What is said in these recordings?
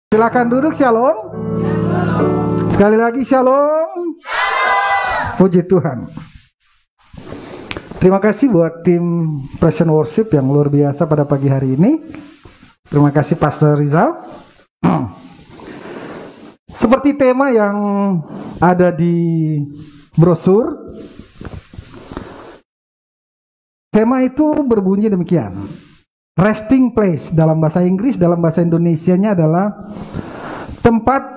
Silakan duduk. Shalom. Sekali lagi shalom. Puji Tuhan. Terima kasih buat tim Praise and Worship yang luar biasa pada pagi hari ini. Terima kasih Pastor Rizal. Seperti tema yang ada di brosur, tema itu berbunyi demikian. Resting place dalam bahasa Inggris, dalam bahasa Indonesianya adalah tempat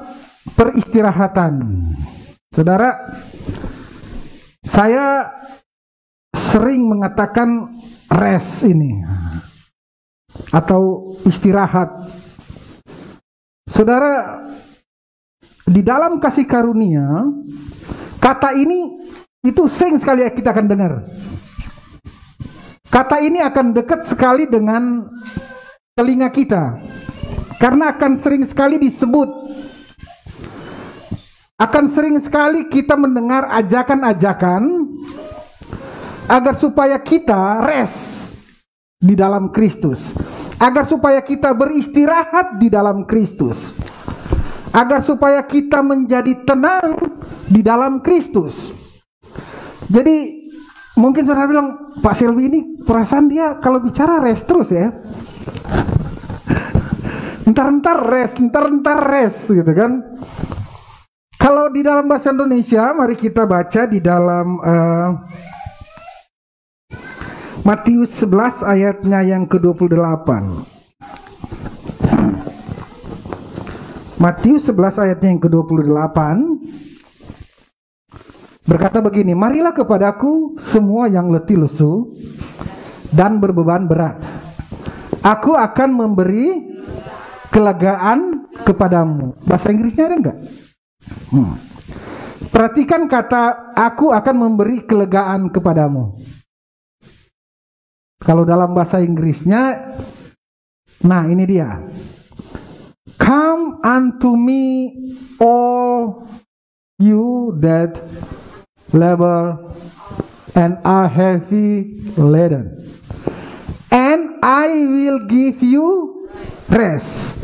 peristirahatan. Saudara, saya sering mengatakan rest ini atau istirahat. Saudara, di dalam kasih karunia, kata ini itu sering sekali kita akan dengar. Kata ini akan dekat sekali dengan telinga kita, karena akan sering sekali disebut. Akan sering sekali kita mendengar ajakan-ajakan agar supaya kita rest di dalam Kristus, agar supaya kita beristirahat di dalam Kristus, agar supaya kita menjadi tenang di dalam Kristus. Jadi mungkin saudara bilang, Pak Selby ini perasaan dia kalau bicara rest terus ya. Entar rest gitu kan. Kalau di dalam bahasa Indonesia, mari kita baca di dalam Matius 11 ayatnya yang ke-28. Matius 11 ayatnya yang ke-28 berkata begini, marilah kepadaku semua yang letih lesu dan berbeban berat. Aku akan memberi kelegaan kepadamu. Bahasa Inggrisnya ada enggak? Perhatikan kata aku akan memberi kelegaan kepadamu. Kalau dalam bahasa Inggrisnya, nah ini dia. Come unto me all you that labor and are heavy laden, and I will give you rest.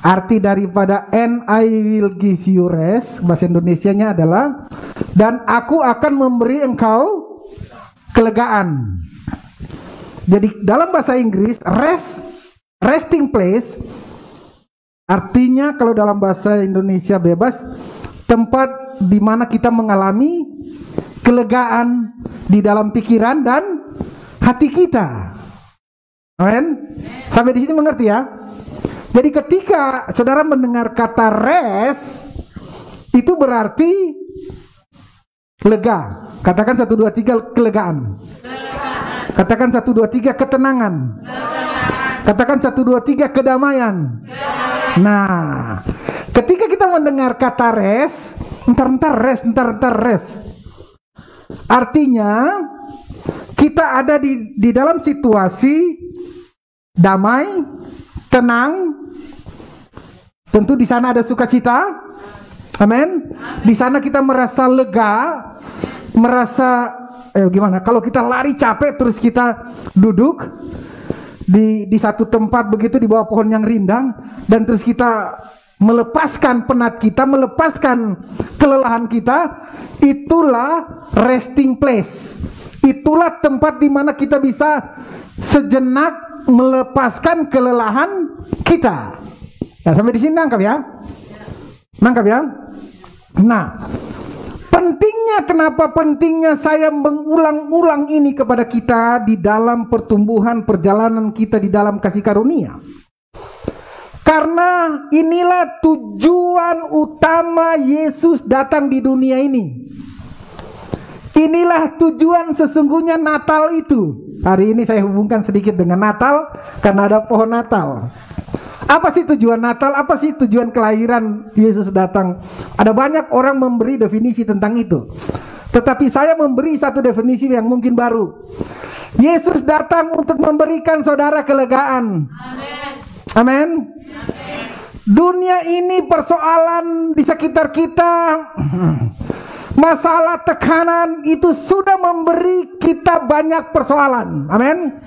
Arti daripada and I will give you rest, bahasa Indonesianya adalah dan aku akan memberi engkau kelegaan. Jadi dalam bahasa Inggris resting place artinya, kalau dalam bahasa Indonesia bebas, tempat di mana kita mengalami kelegaan di dalam pikiran dan hati kita. Amin. Sampai di sini mengerti ya? Jadi ketika saudara mendengar kata rest, itu berarti lega. Katakan 1 2 3 kelegaan. Katakan 1 2 3 ketenangan. Katakan 1 2 3 kedamaian. Nah, ketika kita mendengar kata rest, entar rest. Artinya kita ada di dalam situasi damai, tenang. Tentu di sana ada sukacita. Amin. Di sana kita merasa lega, merasa gimana? Kalau kita lari capek terus kita duduk di satu tempat begitu di bawah pohon yang rindang, dan terus kita melepaskan penat kita, melepaskan kelelahan kita, itulah resting place. Itulah tempat di mana kita bisa sejenak melepaskan kelelahan kita. Nah, sampai di sini nangkap ya? Nangkap ya? Nah, kenapa pentingnya saya mengulang-ulang ini kepada kita di dalam pertumbuhan perjalanan kita di dalam kasih karunia? Karena inilah tujuan utama Yesus datang di dunia ini. Inilah tujuan sesungguhnya Natal itu. Hari ini saya hubungkan sedikit dengan Natal karena ada pohon Natal. Apa sih tujuan Natal? Apa sih tujuan kelahiran Yesus datang? Ada banyak orang memberi definisi tentang itu. Tetapi saya memberi satu definisi yang mungkin baru. Yesus datang untuk memberikan saudara kelegaan. Amin. Dunia ini persoalan di sekitar kita, masalah tekanan itu sudah memberi kita banyak persoalan. Amin.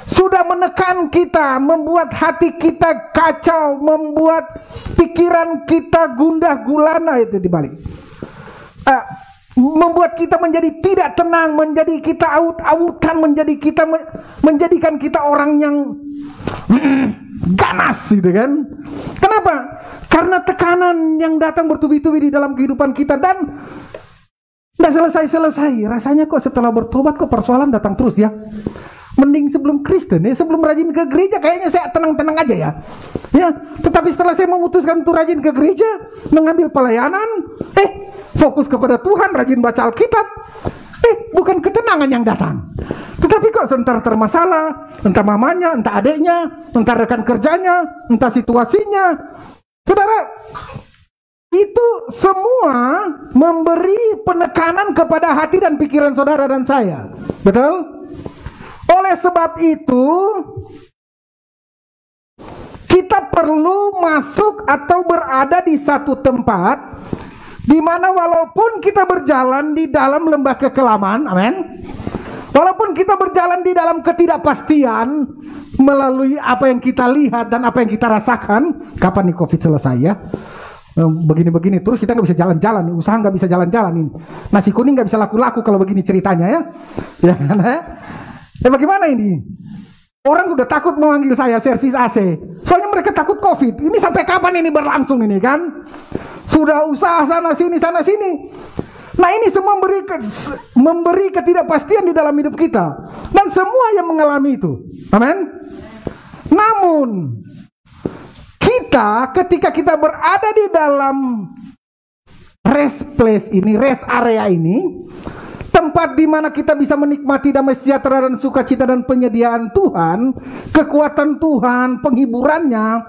sudah menekan kita, membuat hati kita kacau, membuat pikiran kita gundah gulana, itu dibalik. Membuat kita menjadi tidak tenang, menjadi kita aut-autan, menjadikan kita orang yang ganas, gitu kan? Kenapa? Karena tekanan yang datang bertubi-tubi di dalam kehidupan kita dan tidak selesai-selesai. Rasanya kok setelah bertobat kok persoalan datang terus ya. Mending sebelum Kristen ya, sebelum rajin ke gereja kayaknya saya tenang-tenang aja ya. Ya, tetapi setelah saya memutuskan untuk rajin ke gereja, mengambil pelayanan, fokus kepada Tuhan, rajin baca Alkitab, bukan ketenangan yang datang. Tetapi kok sebentar termasalah, entah mamanya, entah adiknya, entah rekan kerjanya, entah situasinya. Saudara, itu semua memberi penekanan kepada hati dan pikiran saudara dan saya. Betul? Oleh sebab itu, kita perlu masuk atau berada di satu tempat di mana walaupun kita berjalan di dalam lembah kekelaman, amin. Walaupun kita berjalan di dalam ketidakpastian melalui apa yang kita lihat dan apa yang kita rasakan, kapan nih COVID selesai ya? Begini-begini terus kita nggak bisa jalan-jalan, usaha nggak bisa jalan-jalan, ini nasi kuning nggak bisa laku-laku kalau begini ceritanya ya, ya kan ya? Bagaimana ini? Orang udah takut memanggil saya servis AC, soalnya mereka takut COVID. Ini sampai kapan ini berlangsung ini kan? Sudah usaha sana sini. Nah ini semua memberi ketidakpastian di dalam hidup kita, dan semua yang mengalami itu, amin. Namun ketika kita berada di dalam rest place ini, rest area ini, tempat di mana kita bisa menikmati damai sejahtera dan sukacita dan penyediaan Tuhan, kekuatan Tuhan, penghiburannya,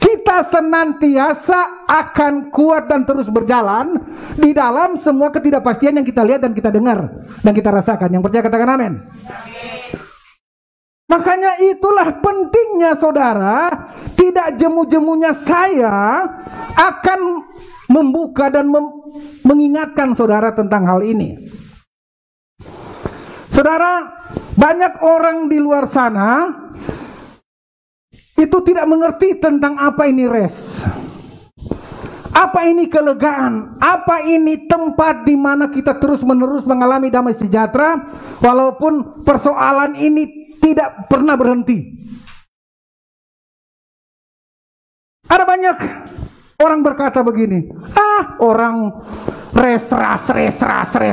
kita senantiasa akan kuat dan terus berjalan di dalam semua ketidakpastian yang kita lihat dan kita dengar dan kita rasakan. Yang percaya katakan amin. Makanya itulah pentingnya saudara, tidak jemu-jemunya saya akan membuka dan mengingatkan saudara tentang hal ini. Saudara, banyak orang di luar sana itu tidak mengerti tentang apa ini rest, apa ini kelegaan, apa ini tempat di mana kita terus-menerus mengalami damai sejahtera walaupun persoalan ini tidak pernah berhenti. Ada banyak orang berkata begini, orang rest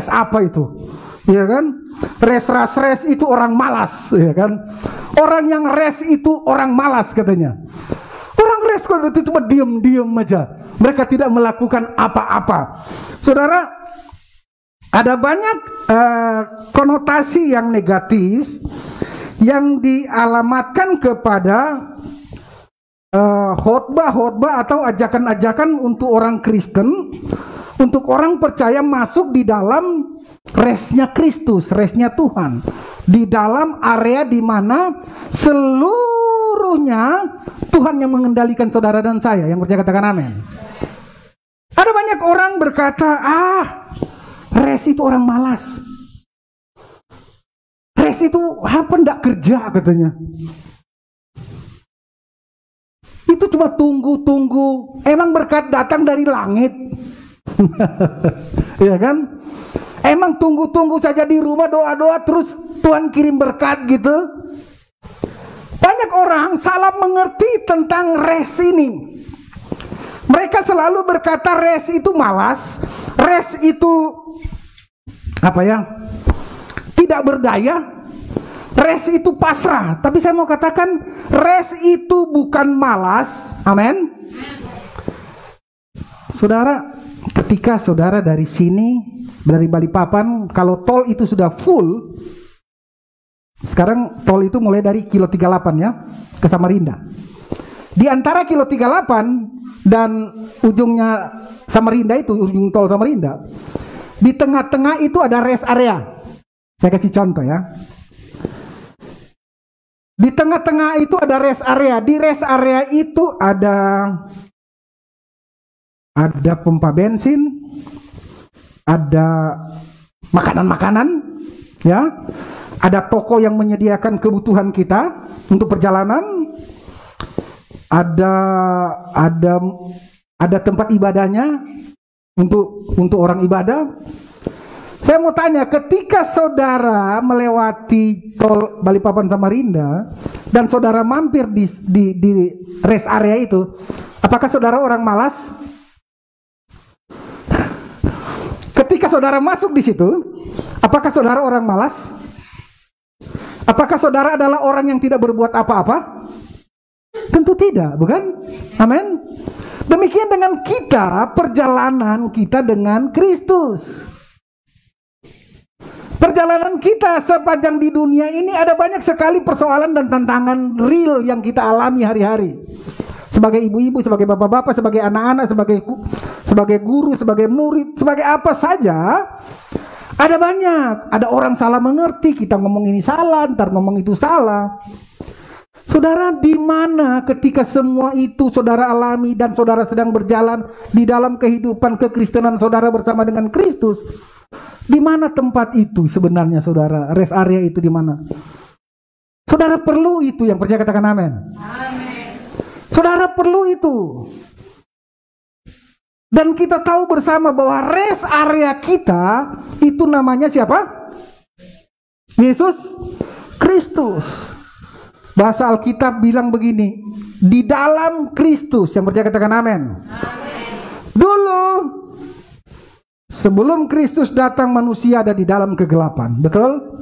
apa itu? Ya kan? Rest itu orang malas, ya kan? Orang yang rest itu orang malas katanya. Orang rest itu cuma diam-diam aja. Mereka tidak melakukan apa-apa. Saudara, ada banyak konotasi yang negatif yang dialamatkan kepada khotbah atau ajakan-ajakan untuk orang Kristen, untuk orang percaya masuk di dalam restnya Kristus, restnya Tuhan, di dalam area di mana seluruhnya Tuhan yang mengendalikan saudara dan saya. Yang percaya katakan amin. Ada banyak orang berkata, rest itu orang malas, rest itu apa ndak kerja katanya. Itu cuma tunggu-tunggu. Emang berkat datang dari langit? Ya kan? Emang tunggu-tunggu saja di rumah doa-doa terus Tuhan kirim berkat gitu? Banyak orang salah mengerti tentang rest ini. Mereka selalu berkata rest itu malas, rest itu tidak berdaya, rest itu pasrah. Tapi saya mau katakan rest itu bukan malas. Amin. Saudara, ketika saudara dari sini, dari Balikpapan, kalau tol itu sudah full, sekarang tol itu mulai dari kilo 38 ya, ke Samarinda. Di antara kilo 38 dan ujungnya Samarinda itu, ujung tol Samarinda, di tengah-tengah itu ada rest area. Saya kasih contoh ya. Di tengah-tengah itu ada rest area. Di rest area itu ada pompa bensin, ada makanan-makanan, ya, Ada toko yang menyediakan kebutuhan kita untuk perjalanan. Ada tempat ibadahnya untuk orang ibadah. Saya mau tanya, ketika saudara melewati tol Balikpapan Samarinda dan saudara mampir di rest area itu, apakah saudara orang malas? Ketika saudara masuk di situ, apakah saudara orang malas? Apakah saudara adalah orang yang tidak berbuat apa-apa? Tentu tidak, bukan? Amin. Demikian dengan kita, perjalanan kita dengan Kristus. Perjalanan kita sepanjang di dunia ini ada banyak sekali persoalan dan tantangan real yang kita alami hari-hari. Sebagai ibu-ibu, sebagai bapak-bapak, sebagai anak-anak, sebagai guru, sebagai murid, sebagai apa saja. Ada banyak. Ada orang salah mengerti, kita ngomong ini salah, ntar ngomong itu salah. Saudara, di mana ketika semua itu saudara alami dan saudara sedang berjalan di dalam kehidupan kekristenan saudara bersama dengan Kristus? Di mana tempat itu sebenarnya, saudara? Rest area itu di mana? Saudara perlu itu, yang percaya katakan amin. Amin. Saudara perlu itu. Dan kita tahu bersama bahwa rest area kita itu namanya siapa? Yesus Kristus. Bahasa Alkitab bilang begini, di dalam Kristus, yang percaya katakan amin. Amin. Dulu sebelum Kristus datang, manusia ada di dalam kegelapan, betul?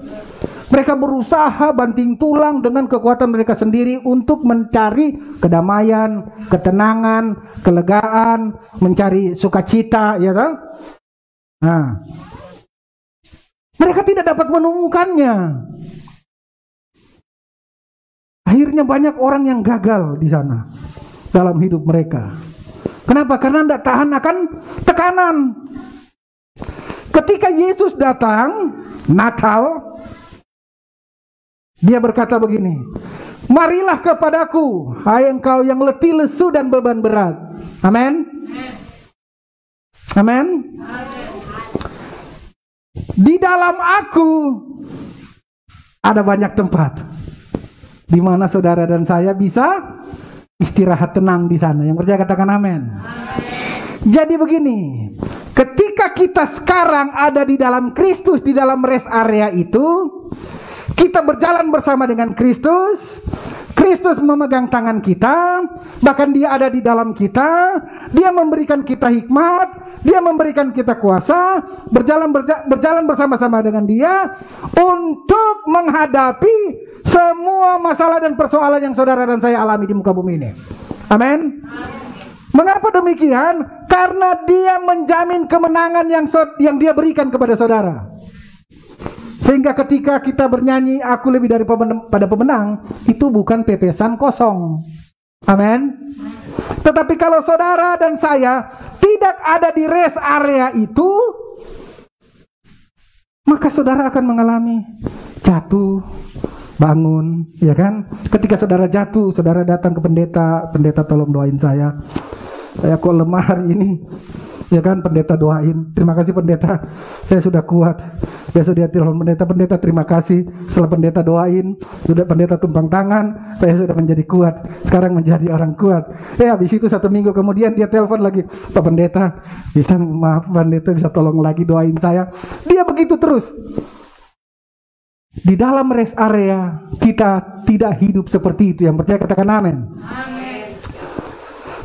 Mereka berusaha banting tulang dengan kekuatan mereka sendiri untuk mencari kedamaian, ketenangan, kelegaan, mencari sukacita, ya toh? Nah, mereka tidak dapat menemukannya. Akhirnya banyak orang yang gagal di sana dalam hidup mereka. Kenapa? Karena tidak tahan akan tekanan. Ketika Yesus datang, Natal, dia berkata begini, marilah kepadaku, hai engkau yang letih lesu dan beban berat. Amin. Amin. Di dalam aku ada banyak tempat di mana saudara dan saya bisa istirahat tenang di sana. Yang percaya katakan amin. Jadi begini, ketika kita sekarang ada di dalam Kristus, di dalam rest area itu, kita berjalan bersama dengan Kristus. Kristus memegang tangan kita, bahkan dia ada di dalam kita. Dia memberikan kita hikmat, dia memberikan kita kuasa, berjalan bersama-sama dengan dia untuk menghadapi semua masalah dan persoalan yang saudara dan saya alami di muka bumi ini. Amin. Mengapa demikian? Karena dia menjamin kemenangan yang dia berikan kepada saudara. Sehingga ketika kita bernyanyi, aku lebih daripada pemenang, itu bukan pepesan kosong. Amin. Tetapi kalau saudara dan saya tidak ada di rest area itu, maka saudara akan mengalami jatuh, bangun, ya kan? Ketika saudara jatuh, saudara datang ke pendeta, pendeta tolong doain saya kok lemah hari ini, ya kan? Pendeta doain, terima kasih pendeta, saya sudah kuat. Besok dia telepon pendeta, pendeta terima kasih, setelah pendeta doain, sudah pendeta tumpang tangan, saya sudah menjadi kuat, sekarang menjadi orang kuat. Habis itu 1 minggu kemudian dia telepon lagi, Pak Pendeta, maaf pendeta bisa tolong lagi doain saya. Dia begitu terus. Di dalam rest area kita tidak hidup seperti itu. Yang percaya katakan amin.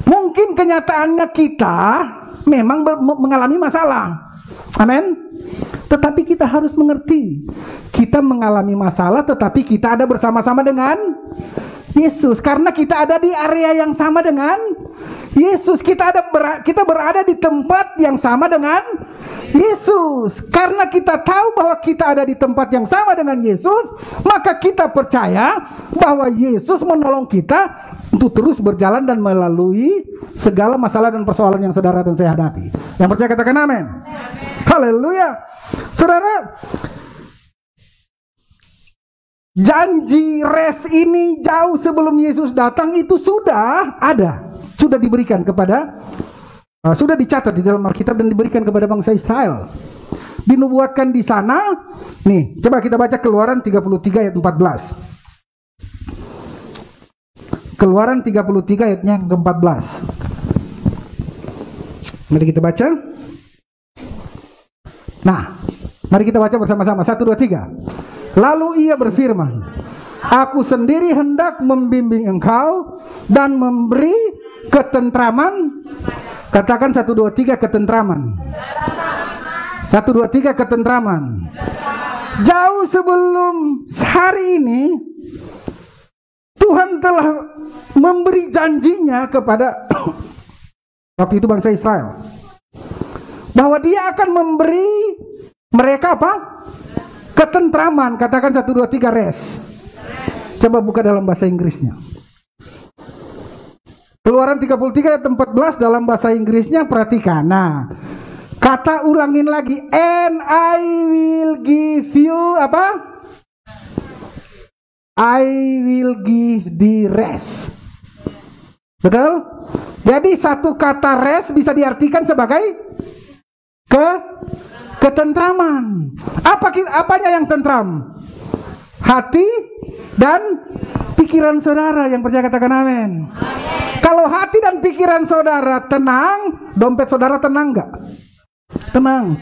Mungkin kenyataannya kita memang mengalami masalah. Amin. Tetapi kita harus mengerti, kita mengalami masalah tetapi kita ada bersama-sama dengan Yesus. Karena kita ada di area yang sama dengan Yesus, kita berada di tempat yang sama dengan Yesus. Karena kita tahu bahwa kita ada di tempat yang sama dengan Yesus, maka kita percaya bahwa Yesus menolong kita untuk terus berjalan dan melalui segala masalah dan persoalan yang saudara dan saya hadapi. Yang percaya katakan amin. Haleluya. Saudara, janji rest ini jauh sebelum Yesus datang itu sudah ada, sudah diberikan kepada, sudah dicatat di dalam Alkitab dan diberikan kepada bangsa Israel. dinubuatkan di sana. Nih, coba kita baca Keluaran 33 ayat 14. Keluaran 33 ayatnya ke-14. Mari kita baca. Nah, mari kita baca bersama-sama. 1, 2, 3. Lalu ia berfirman, aku sendiri hendak membimbing engkau dan memberi ketentraman. Katakan 1, 2, 3, ketentraman. 1, 2, 3, ketentraman. Jauh sebelum hari ini, Tuhan telah memberi janjinya kepada waktu itu bangsa Israel, bahwa Dia akan memberi mereka apa? Ketentraman. Katakan 1, 2, 3, rest. Coba buka dalam bahasa Inggrisnya. Keluaran 33 ayat 14 dalam bahasa Inggrisnya, perhatikan. Nah, kata ulangin lagi, and I will give you apa? I will give the rest. Betul? Jadi satu kata rest bisa diartikan sebagai ketentraman. Apanya yang tentram? Hati dan pikiran saudara. Yang percaya katakan amin. Kalau hati dan pikiran saudara tenang, dompet saudara tenang nggak? Tenang.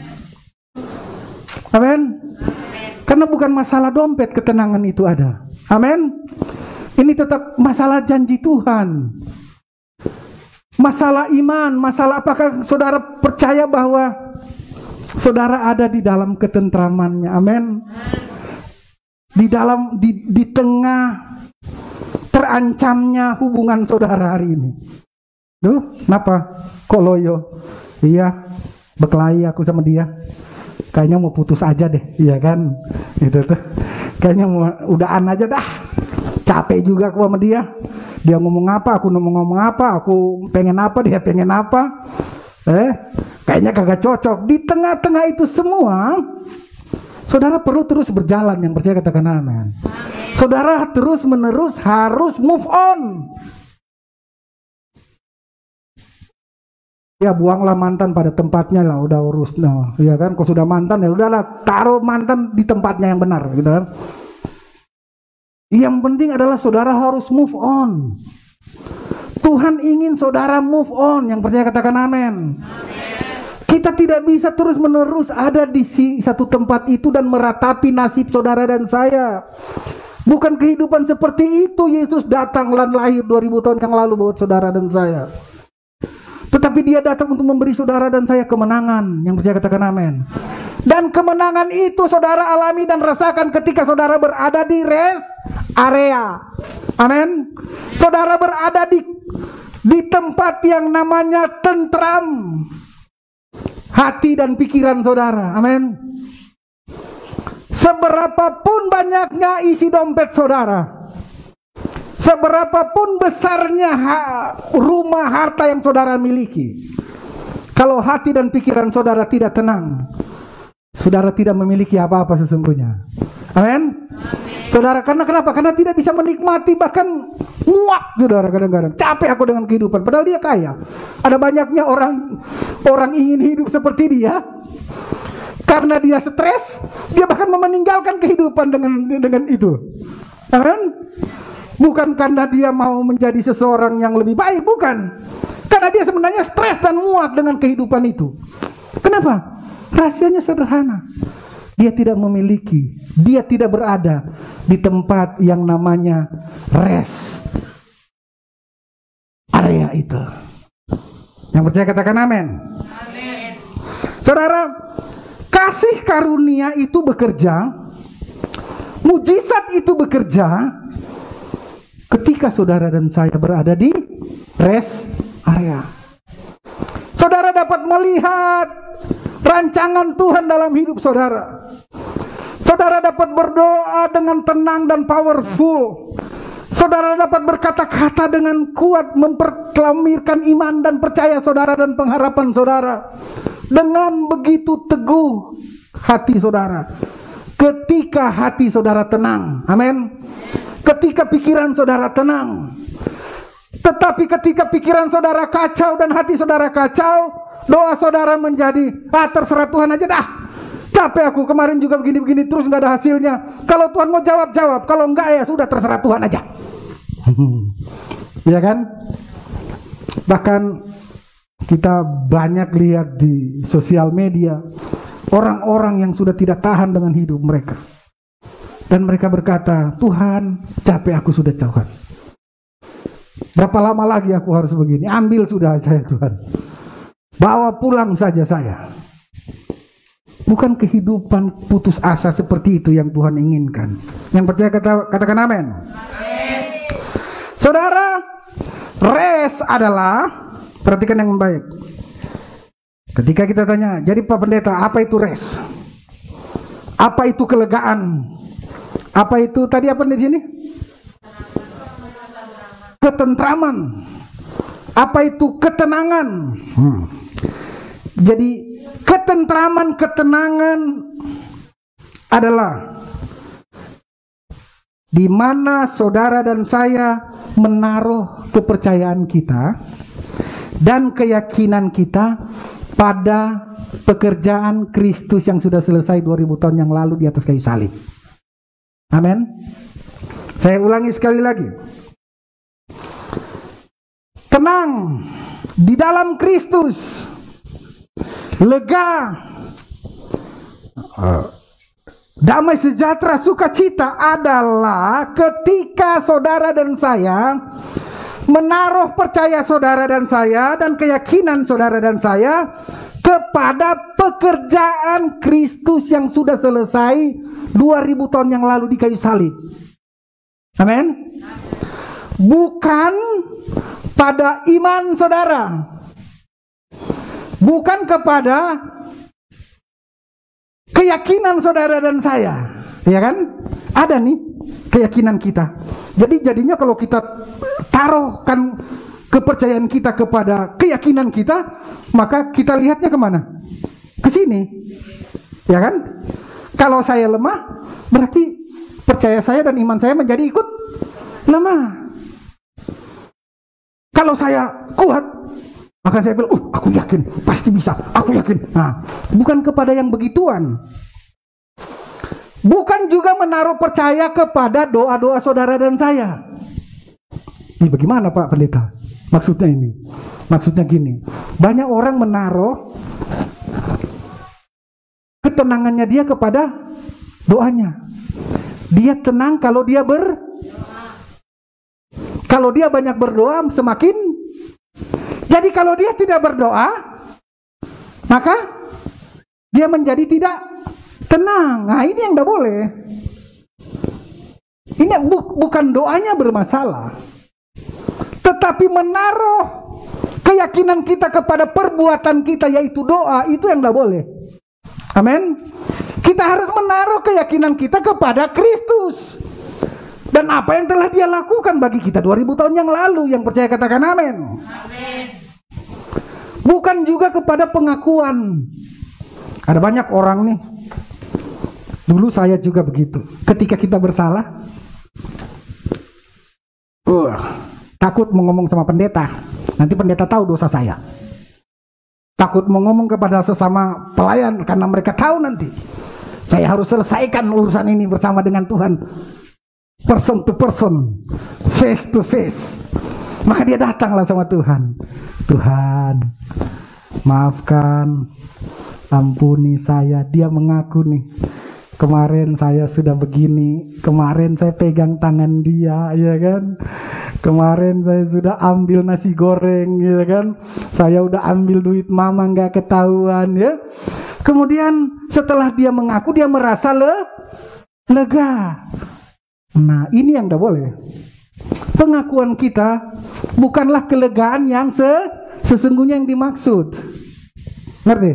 Amin. Karena bukan masalah dompet ketenangan itu ada. Amin. Ini tetap masalah janji Tuhan. Masalah iman, masalah apakah saudara percaya bahwa saudara ada di dalam ketentramannya. Amin. Di tengah terancamnya hubungan saudara hari ini. Duh, kenapa? Kok loyo? Iya, berkelahi aku sama dia. Kayaknya mau putus aja deh, iya kan? Gitu tuh. Kayaknya mau udahan aja dah. Capek juga aku sama dia. Dia ngomong apa, aku ngomong apa, aku pengen apa, dia pengen apa. Kayaknya kagak cocok. Di tengah-tengah itu semua, saudara perlu terus berjalan. Yang percaya katakan amin. Saudara terus menerus harus move on. Ya buanglah mantan pada tempatnya lah, udah urus, nah, ya kan? Kalau sudah mantan ya udahlah, taruh mantan di tempatnya yang benar, gitu kan? Yang penting adalah saudara harus move on. Tuhan ingin saudara move on. Yang percaya katakan amin. Kita tidak bisa terus menerus ada di satu tempat itu dan meratapi nasib saudara dan saya. Bukan kehidupan seperti itu Yesus datang dan lahir 2000 tahun yang lalu buat saudara dan saya. Tetapi Dia datang untuk memberi saudara dan saya kemenangan. Yang percaya katakan amin. Dan kemenangan itu saudara alami dan rasakan ketika saudara berada di rest area. Amin. Saudara berada di tempat yang namanya tentram hati dan pikiran saudara. Amin. Seberapapun banyaknya isi dompet saudara, seberapapun besarnya rumah harta yang saudara miliki, kalau hati dan pikiran saudara tidak tenang, saudara tidak memiliki apa-apa sesungguhnya. Amin. Saudara, karena kenapa? Karena tidak bisa menikmati, bahkan muak saudara kadang-kadang. Capek aku dengan kehidupan, padahal dia kaya. Ada banyaknya orang ingin hidup seperti dia. Karena dia stres, dia bahkan meninggalkan kehidupan dengan itu. Amin. Bukan karena dia mau menjadi seseorang yang lebih baik, bukan. Karena dia sebenarnya stres dan muak dengan kehidupan itu. Kenapa? Rahasianya sederhana. Dia tidak memiliki, dia tidak berada di tempat yang namanya rest area itu. Yang percaya katakan amin. Amin. Saudara, kasih karunia itu bekerja, mujizat itu bekerja ketika saudara dan saya berada di rest area. Saudara dapat melihat rancangan Tuhan dalam hidup saudara. Saudara dapat berdoa dengan tenang dan powerful. Saudara dapat berkata-kata dengan kuat, memproklamirkan iman dan percaya saudara dan pengharapan saudara. Dengan begitu teguh hati saudara. Ketika hati saudara tenang. Amin. Ketika pikiran saudara tenang. Tetapi ketika pikiran saudara kacau dan hati saudara kacau, doa saudara menjadi terserah Tuhan aja dah. Capek aku, kemarin juga begini-begini terus nggak ada hasilnya. Kalau Tuhan mau jawab, kalau enggak ya sudah terserah Tuhan aja. Ya kan? Bahkan kita banyak lihat di sosial media orang-orang yang sudah tidak tahan dengan hidup mereka. Dan mereka berkata, Tuhan, capek aku sudah Tuhan. Berapa lama lagi aku harus begini? Ambil sudah saya Tuhan. Bawa pulang saja saya. Bukan kehidupan putus asa seperti itu yang Tuhan inginkan. Yang percaya katakan amin. Saudara, rest adalah, perhatikan yang baik. Ketika kita tanya, jadi Pak Pendeta, apa itu rest? Apa itu kelegaan? Apa itu tadi apa di sini? Ketentraman. Apa itu ketenangan? Jadi ketentraman, ketenangan adalah di mana saudara dan saya menaruh kepercayaan kita dan keyakinan kita pada pekerjaan Kristus yang sudah selesai 2000 tahun yang lalu di atas kayu salib. Amin. Saya ulangi sekali lagi. Tenang di dalam Kristus. Lega. Damai sejahtera, sukacita adalah ketika saudara dan saya menaruh percaya saudara dan saya dan keyakinan saudara dan saya kepada pekerjaan Kristus yang sudah selesai 2000 tahun yang lalu di kayu salib. Amin. Bukan pada iman saudara, bukan kepada keyakinan saudara dan saya, ya kan? Ada nih keyakinan kita. Jadi jadinya kalau kita taruhkan kepercayaan kita kepada keyakinan kita, maka kita lihatnya kemana? Ke sini, ya kan? Kalau saya lemah, berarti percaya saya dan iman saya menjadi ikut lemah. Kalau saya kuat, maka saya bilang, aku yakin, pasti bisa, aku yakin. Nah, bukan kepada yang begituan. Bukan juga menaruh percaya kepada doa-doa saudara dan saya. Ini bagaimana Pak Pendeta? Maksudnya ini, maksudnya gini, banyak orang menaruh ketenangannya dia kepada doanya. Dia tenang kalau dia kalau dia banyak berdoa semakin. Jadi kalau dia tidak berdoa, maka dia menjadi tidak tenang. Nah ini yang tidak boleh. Ini bukan doanya bermasalah, tetapi menaruh keyakinan kita kepada perbuatan kita, yaitu doa, itu yang tidak boleh. Amin. Kita harus menaruh keyakinan kita kepada Kristus dan apa yang telah dia lakukan bagi kita 2000 tahun yang lalu. Yang percaya katakan amin. Amin. Bukan juga kepada pengakuan. Ada banyak orang nih, dulu saya juga begitu. Ketika kita bersalah, takut mau ngomong sama pendeta, nanti pendeta tahu dosa saya. Takut mau ngomong kepada sesama pelayan karena mereka tahu nanti saya harus selesaikan urusan ini bersama dengan Tuhan, person to person, face to face. Maka dia datanglah sama Tuhan. Tuhan, maafkan, ampuni saya. Dia mengaku nih, kemarin saya sudah begini, kemarin saya pegang tangan dia, ya kan? Kemarin saya sudah ambil nasi goreng, ya kan? Saya udah ambil duit mama nggak ketahuan, ya. Kemudian setelah dia mengaku, dia merasa lega. Nah ini yang tidak boleh. Pengakuan kita bukanlah kelegaan yang sesungguhnya yang dimaksud. Ngerti?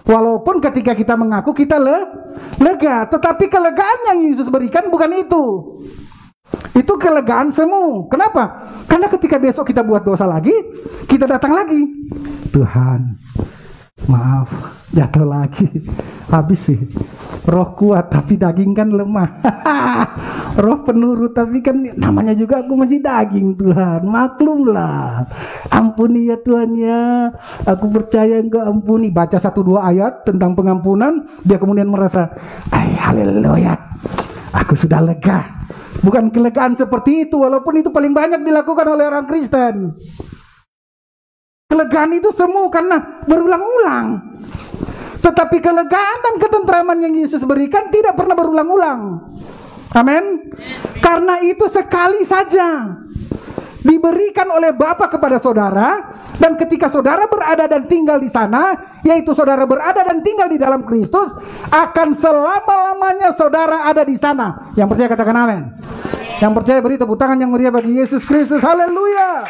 Walaupun ketika kita mengaku kita lega, tetapi kelegaan yang Yesus berikan bukan itu. Itu kelegaan semu. Kenapa? Karena ketika besok kita buat dosa lagi, kita datang lagi. Tuhan, maaf, jatuh lagi. Habis sih. Roh kuat tapi daging kan lemah. Roh penurut tapi kan namanya juga aku masih daging Tuhan. Maklumlah. Ampuni ya Tuhan ya. Aku percaya Engkau ampuni. Baca 1-2 ayat tentang pengampunan, dia kemudian merasa, haleluya, aku sudah lega. Bukan kelegaan seperti itu, walaupun itu paling banyak dilakukan oleh orang Kristen. Kelegaan itu semu karena berulang-ulang. Tetapi kelegaan dan ketentraman yang Yesus berikan tidak pernah berulang-ulang. Amin. Karena itu sekali saja diberikan oleh Bapa kepada saudara, dan ketika saudara berada dan tinggal di sana, yaitu saudara berada dan tinggal di dalam Kristus, akan selama-lamanya saudara ada di sana. Yang percaya katakan amin. Yang percaya beri tepuk tangan yang meriah bagi Yesus Kristus. Haleluya.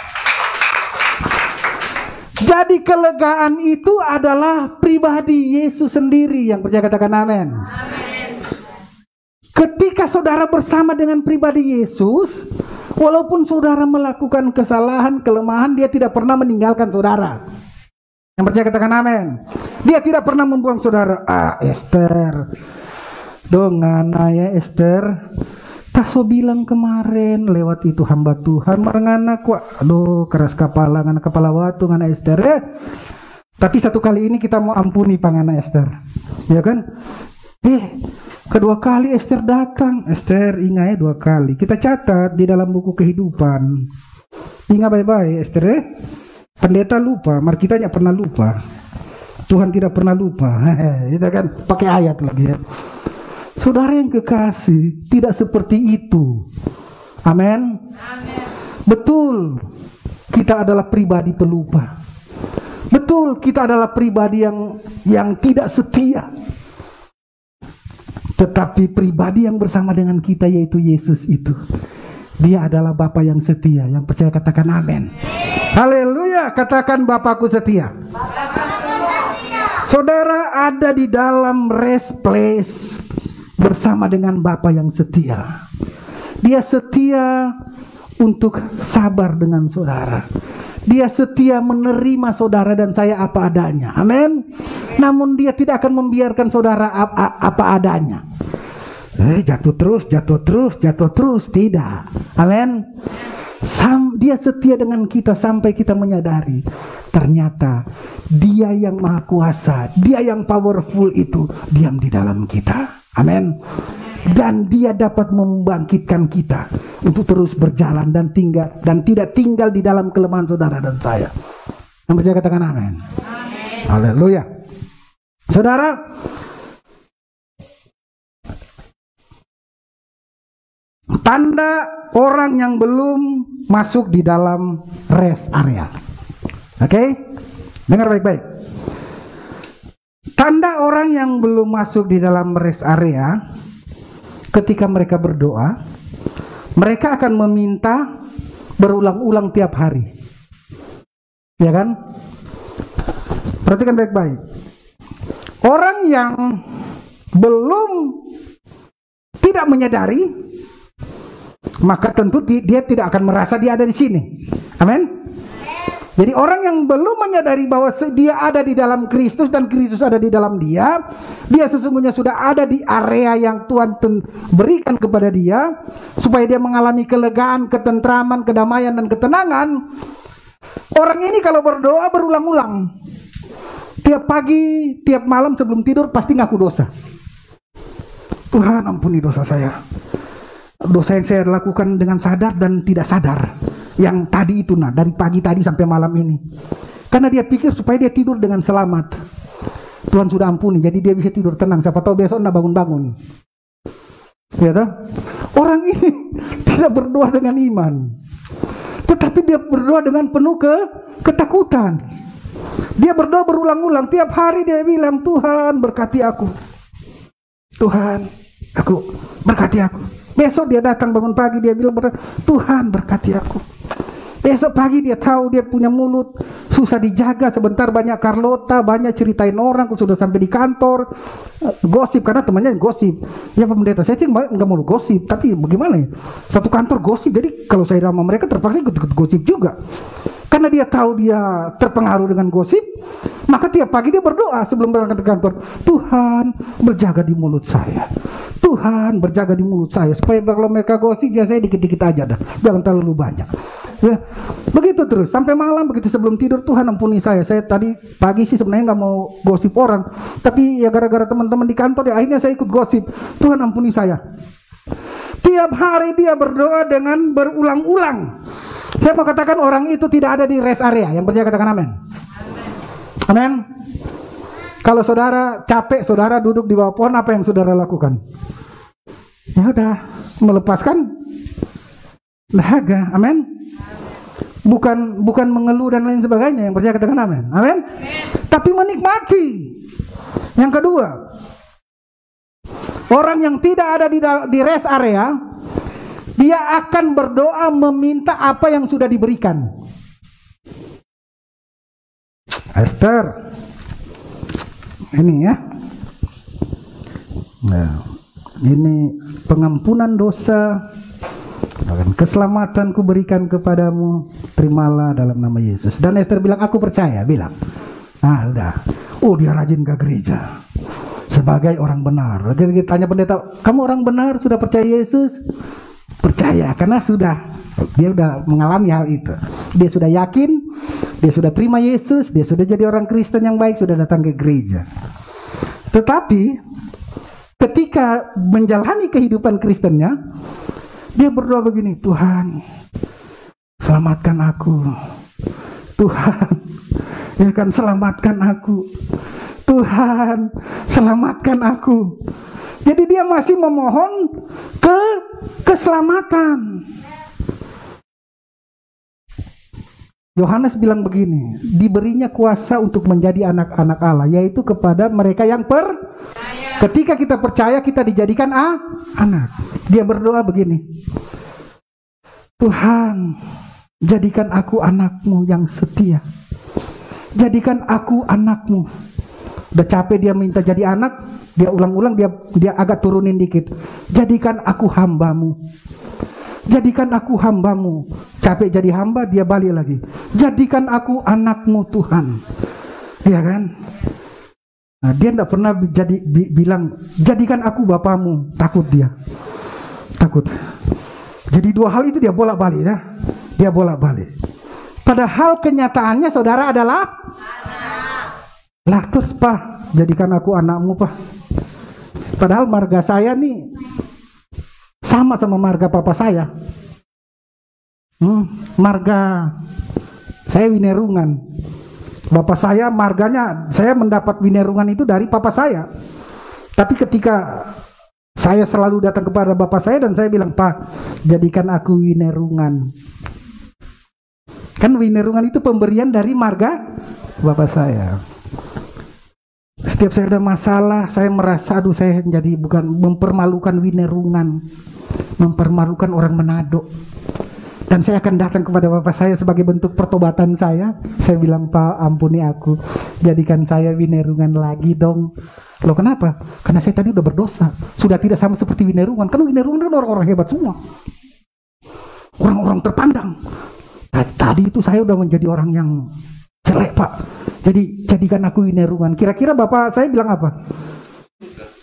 Jadi kelegaan itu adalah pribadi Yesus sendiri. Yang percaya katakan amin. Ketika saudara bersama dengan pribadi Yesus, walaupun saudara melakukan kesalahan, kelemahan, dia tidak pernah meninggalkan saudara. Yang percaya katakan amin. Dia tidak pernah membuang saudara. Esther, dongana ya Esther, Taso bilang kemarin lewat itu hamba Tuhan marangana ku, aduh keras kepala ngana kepala watu ngana Esther tapi satu kali ini kita mau ampuni pangana Esther, ya kan? Kedua kali Esther datang, Esther ingat 2 kali. Kita catat di dalam buku kehidupan. Ingat baik-baik Esther Pendeta lupa, mari kita tidak pernah lupa. Tuhan tidak pernah lupa. Kita kan pakai ayat lagi ya. Saudara yang kekasih, tidak seperti itu. Amin. Betul, kita adalah pribadi pelupa. Betul, kita adalah pribadi yang tidak setia. Tetapi pribadi yang bersama dengan kita, yaitu Yesus itu, Dia adalah Bapa yang setia. Yang percaya katakan amin. Haleluya, katakan Bapakku setia. Saudara ada di dalam rest place bersama dengan Bapa yang setia. Dia setia untuk sabar dengan saudara. Dia setia menerima saudara dan saya apa adanya. Amin. Namun dia tidak akan membiarkan saudara apa adanya. Jatuh terus. Tidak. Amin. Dia setia dengan kita sampai kita menyadari ternyata Dia yang maha kuasa, Dia yang powerful itu diam di dalam kita. Amin. Dan Dia dapat membangkitkan kita untuk terus berjalan dan tidak tinggal di dalam kelemahan saudara dan saya. Yang percaya katakan amin. Haleluya. Saudara, tanda orang yang belum masuk di dalam rest area. Oke? Dengar baik-baik. Tanda orang yang belum masuk di dalam rest area, ketika mereka berdoa, mereka akan meminta berulang-ulang tiap hari. Ya kan? Perhatikan baik-baik. Orang yang belum tidak menyadari, maka tentu dia tidak akan merasa dia ada di sini. Amin. Jadi orang yang belum menyadari bahwa dia ada di dalam Kristus dan Kristus ada di dalam dia sesungguhnya sudah ada di area yang Tuhan berikan kepada dia, supaya dia mengalami kelegaan, ketentraman, kedamaian, dan ketenangan. Orang ini kalau berdoa berulang-ulang, tiap pagi, tiap malam sebelum tidur pasti ngaku dosa. Tuhan ampuni dosa saya. Dosa yang saya lakukan dengan sadar dan tidak sadar. Yang tadi itu dari pagi tadi sampai malam ini. Karena dia pikir supaya dia tidur dengan selamat. Tuhan sudah ampuni, jadi dia bisa tidur tenang. Siapa tahu besok enggak bangun-bangun. Ya toh? Orang ini tidak berdoa dengan iman. Tetapi dia berdoa dengan penuh ketakutan. Dia berdoa berulang-ulang. Tiap hari dia bilang, Tuhan berkati aku. Tuhan, berkati aku. Besok dia datang bangun pagi, dia bilang, Tuhan berkati aku. Besok pagi dia tahu dia punya mulut susah dijaga, sebentar banyak Carlota, banyak ceritain orang, sudah sampai di kantor gosip karena temannya gosip. Ya Pak Pendeta, saya sih nggak mau gosip, tapi bagaimana ya? Satu kantor gosip, jadi kalau saya sama mereka terpaksa ikut gosip juga. Karena dia tahu dia terpengaruh dengan gosip, maka tiap pagi dia berdoa sebelum berangkat ke kantor, Tuhan berjaga di mulut saya, Tuhan berjaga di mulut saya, supaya kalau mereka gosip ya saya dikit-dikit aja dah, jangan terlalu banyak. Ya, begitu terus sampai malam, begitu sebelum tidur, Tuhan ampuni saya tadi pagi sih sebenarnya nggak mau gosip orang, tapi ya gara-gara teman-teman di kantor ya akhirnya saya ikut gosip, Tuhan ampuni saya. Tiap hari dia berdoa dengan berulang-ulang. Saya mau katakan orang itu tidak ada di rest area. Yang percaya katakan amin. Amin. Kalau saudara capek, saudara duduk di bawah pohon, apa yang saudara lakukan? Ya udah, melepaskan dahaga. Amin. Bukan mengeluh dan lain sebagainya. Yang percaya katakan amin. Amin. Tapi menikmati. Yang kedua, orang yang tidak ada di rest area, dia akan berdoa meminta apa yang sudah diberikan. Esther, ini ya. Nah, ini pengampunan dosa dan keselamatan ku berikan kepadamu, terimalah dalam nama Yesus. Dan Esther bilang, aku percaya, bilang. Nah, udah. Oh, dia rajin ke gereja sebagai orang benar. Kita tanya pendeta, kamu orang benar, sudah percaya Yesus? Percaya, karena dia sudah mengalami hal itu. Dia sudah yakin, dia sudah terima Yesus, dia sudah jadi orang Kristen yang baik, sudah datang ke gereja. Tetapi ketika menjalani kehidupan Kristennya, dia berdoa begini, Tuhan selamatkan aku, Tuhan ya kan selamatkan aku, Tuhan selamatkan aku. Jadi dia masih memohon keselamatan. Yohanes bilang begini, diberinya kuasa untuk menjadi anak-anak Allah, yaitu kepada mereka yang percaya. Ketika kita percaya, kita dijadikan anak. Dia berdoa begini, Tuhan, jadikan aku anakmu yang setia. Jadikan aku anakmu. Udah capek dia minta jadi anak, dia ulang-ulang, dia agak turunin dikit. Jadikan aku hambamu. Jadikan aku hambamu. Capek jadi hamba, dia balik lagi. Jadikan aku anakmu Tuhan. Iya kan? Nah, dia tidak pernah bilang, jadikan aku bapamu. Takut dia. Takut. Jadi dua hal itu dia bolak-balik ya. Dia bolak-balik. Padahal kenyataannya saudara adalah lah terus Pak, jadikan aku anakmu Pak. Padahal marga saya nih sama marga papa saya. Marga saya Winerungan. Bapak saya marganya, saya mendapat Winerungan itu dari papa saya. Tapi ketika saya selalu datang kepada bapak saya dan saya bilang, Pak, jadikan aku Winerungan. Kan Winerungan itu pemberian dari marga bapak saya. Setiap saya ada masalah, saya merasa aduh saya jadi bukan mempermalukan Winerungan, mempermalukan orang Manado. Dan saya akan datang kepada bapak saya sebagai bentuk pertobatan saya. Saya bilang, Pak, ampuni aku, jadikan saya Winerungan lagi dong. Loh kenapa? Karena saya tadi udah berdosa, sudah tidak sama seperti Winerungan. Kan Winerungan kan orang-orang hebat semua, orang-orang terpandang. Tadi itu saya udah menjadi orang yang jelek Pak. Jadi jadikan aku Winerungan. Kira-kira bapak saya bilang apa?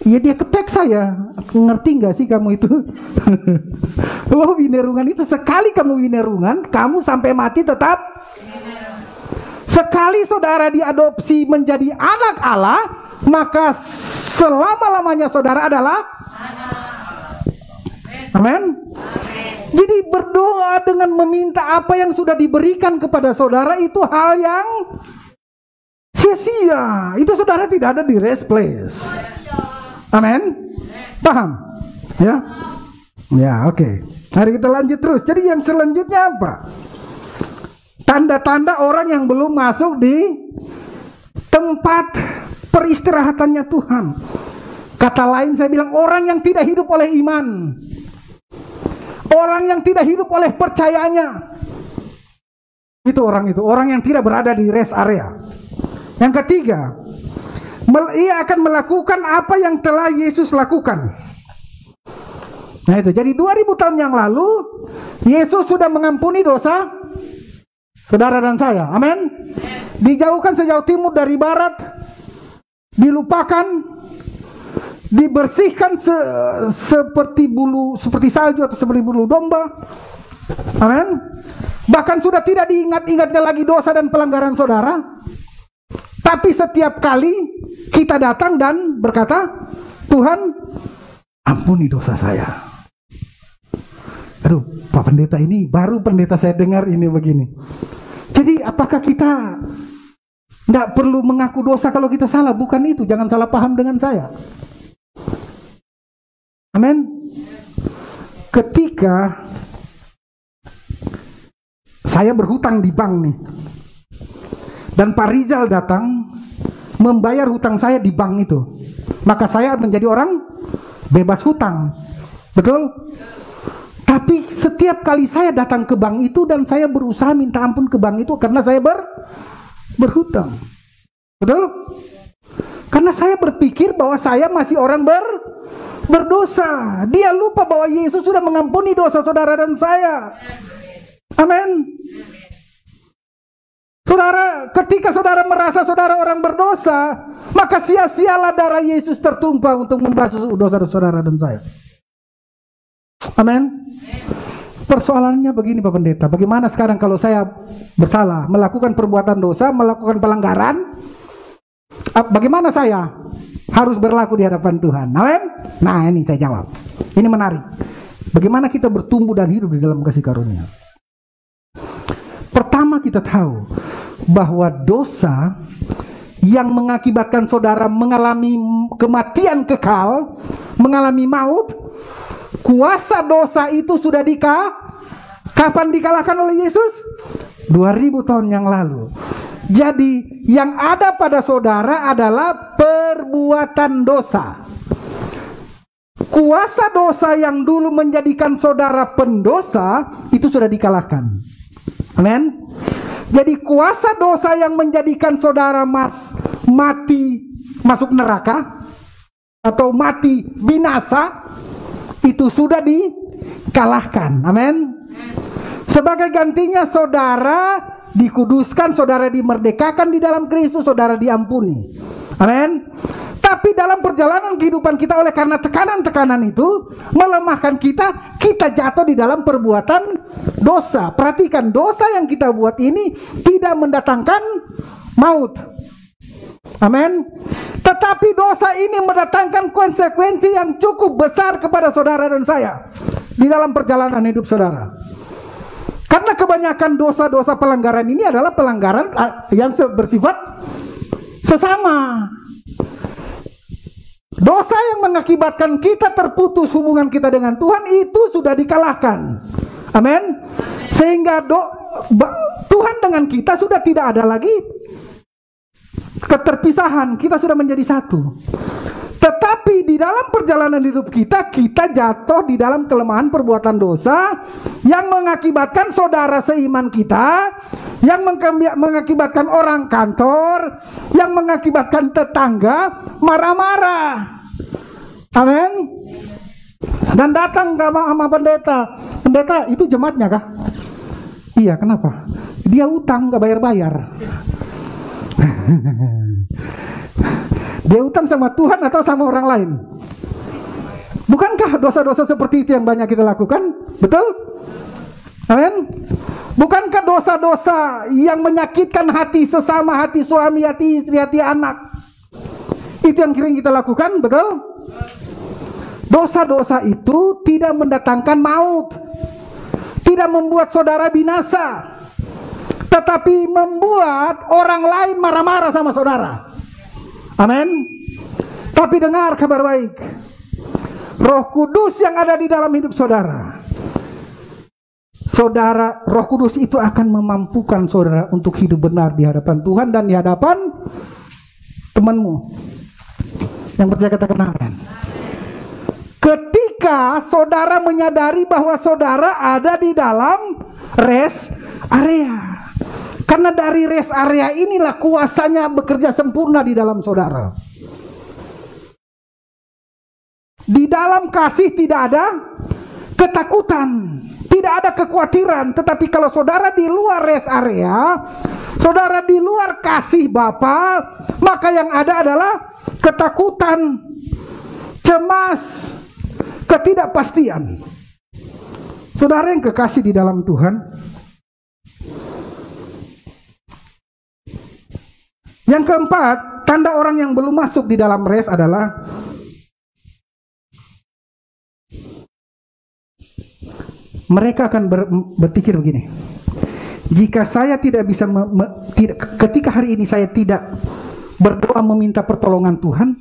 Ya dia ketek saya. Ngerti nggak sih kamu itu? Loh Winerungan itu sekali kamu Winerungan, kamu sampai mati tetap. Sekali saudara diadopsi menjadi anak Allah, maka selama-lamanya saudara adalah amin. Jadi berdoa dengan meminta apa yang sudah diberikan kepada saudara itu hal yang sia-sia. Itu saudara tidak ada di rest place. Amin. Paham? Ya? Ya, oke. Mari kita lanjut terus. Jadi yang selanjutnya apa? Tanda-tanda orang yang belum masuk di tempat peristirahatannya Tuhan. Kata lain saya bilang orang yang tidak hidup oleh iman. Orang yang tidak hidup oleh percayanya. Itu orang yang tidak berada di rest area. Yang ketiga, ia akan melakukan apa yang telah Yesus lakukan. Nah itu, jadi 2000 tahun yang lalu Yesus sudah mengampuni dosa saudara dan saya. Amin. Dijauhkan sejauh timur dari barat, dilupakan, dibersihkan seperti salju atau seperti bulu domba. Amin. Bahkan sudah tidak diingat-ingatnya lagi dosa dan pelanggaran saudara. Tapi setiap kali kita datang dan berkata, Tuhan, ampuni dosa saya. Aduh, Pak Pendeta, ini baru pendeta saya dengar ini begini. Jadi apakah kita tidak perlu mengaku dosa kalau kita salah? Bukan itu, jangan salah paham dengan saya. Amin. Ketika saya berhutang di bank nih, dan Pak Rizal datang membayar hutang saya di bank itu, maka saya menjadi orang bebas hutang. Betul? Tapi setiap kali saya datang ke bank itu dan saya berusaha minta ampun ke bank itu karena saya berhutang. Betul? Karena saya berpikir bahwa saya masih orang berdosa. Dia lupa bahwa Yesus sudah mengampuni dosa saudara dan saya. Amin. Saudara, ketika saudara merasa saudara orang berdosa, maka sia-sialah darah Yesus tertumpah untuk membasuh dosa saudara dan saya. Amin. Persoalannya begini Pak Pendeta, bagaimana sekarang kalau saya bersalah, melakukan perbuatan dosa, melakukan pelanggaran, bagaimana saya harus berlaku di hadapan Tuhan? Amin. Nah, ini saya jawab. Ini menarik. Bagaimana kita bertumbuh dan hidup di dalam kasih karunia? Pertama, kita tahu bahwa dosa yang mengakibatkan saudara mengalami kematian kekal, mengalami maut, kuasa dosa itu sudah kapan dikalahkan oleh Yesus? 2000 tahun yang lalu. Jadi yang ada pada saudara adalah perbuatan dosa. Kuasa dosa yang dulu menjadikan saudara pendosa itu sudah dikalahkan. Amin. Jadi kuasa dosa yang menjadikan saudara mati masuk neraka atau mati binasa itu sudah dikalahkan. Amin. Sebagai gantinya saudara dikuduskan, saudara dimerdekakan di dalam Kristus, saudara diampuni. Amin. Tapi dalam perjalanan kehidupan kita oleh karena tekanan-tekanan itu melemahkan kita, kita jatuh di dalam perbuatan dosa. Perhatikan, dosa yang kita buat ini tidak mendatangkan maut. Amin. Tetapi dosa ini mendatangkan konsekuensi yang cukup besar kepada saudara dan saya di dalam perjalanan hidup saudara. Karena kebanyakan dosa-dosa pelanggaran ini adalah pelanggaran yang bersifat sesama. Dosa yang mengakibatkan kita terputus hubungan kita dengan Tuhan itu sudah dikalahkan. Amin. Sehingga Tuhan dengan kita sudah tidak ada lagi keterpisahan, kita sudah menjadi satu. Tetapi di dalam perjalanan hidup kita jatuh di dalam kelemahan perbuatan dosa yang mengakibatkan saudara seiman kita, yang mengakibatkan orang kantor, yang mengakibatkan tetangga marah-marah. Amin. Dan datang sama pendeta, pendeta itu jemaatnya kah? Iya, kenapa? Dia utang gak bayar-bayar. Dia utang sama Tuhan atau sama orang lain? Bukankah dosa-dosa seperti itu yang banyak kita lakukan? Betul? Amin. Bukankah dosa-dosa yang menyakitkan hati sesama, hati suami, hati istri, hati anak, itu yang sering kita lakukan? Betul? Dosa-dosa itu tidak mendatangkan maut, tidak membuat saudara binasa, tetapi membuat orang lain marah-marah sama saudara. Amin. Tapi dengar kabar baik, Roh Kudus yang ada di dalam hidup saudara, Roh Kudus itu akan memampukan saudara untuk hidup benar di hadapan Tuhan dan di hadapan temanmu yang percaya kata kebenaran. Ketika saudara menyadari bahwa saudara ada di dalam rest area. Karena dari rest area inilah kuasanya bekerja sempurna di dalam saudara. Di dalam kasih tidak ada ketakutan, tidak tidak ada kekhawatiran. Tetapi kalau saudara di luar rest area, saudara di luar kasih Bapa, maka yang ada adalah ketakutan, cemas, ketidakpastian. Saudara yang kekasih di dalam Tuhan, yang keempat, tanda orang yang belum masuk di dalam rest adalah mereka akan berpikir begini, jika saya tidak bisa, ketika hari ini saya tidak berdoa meminta pertolongan Tuhan,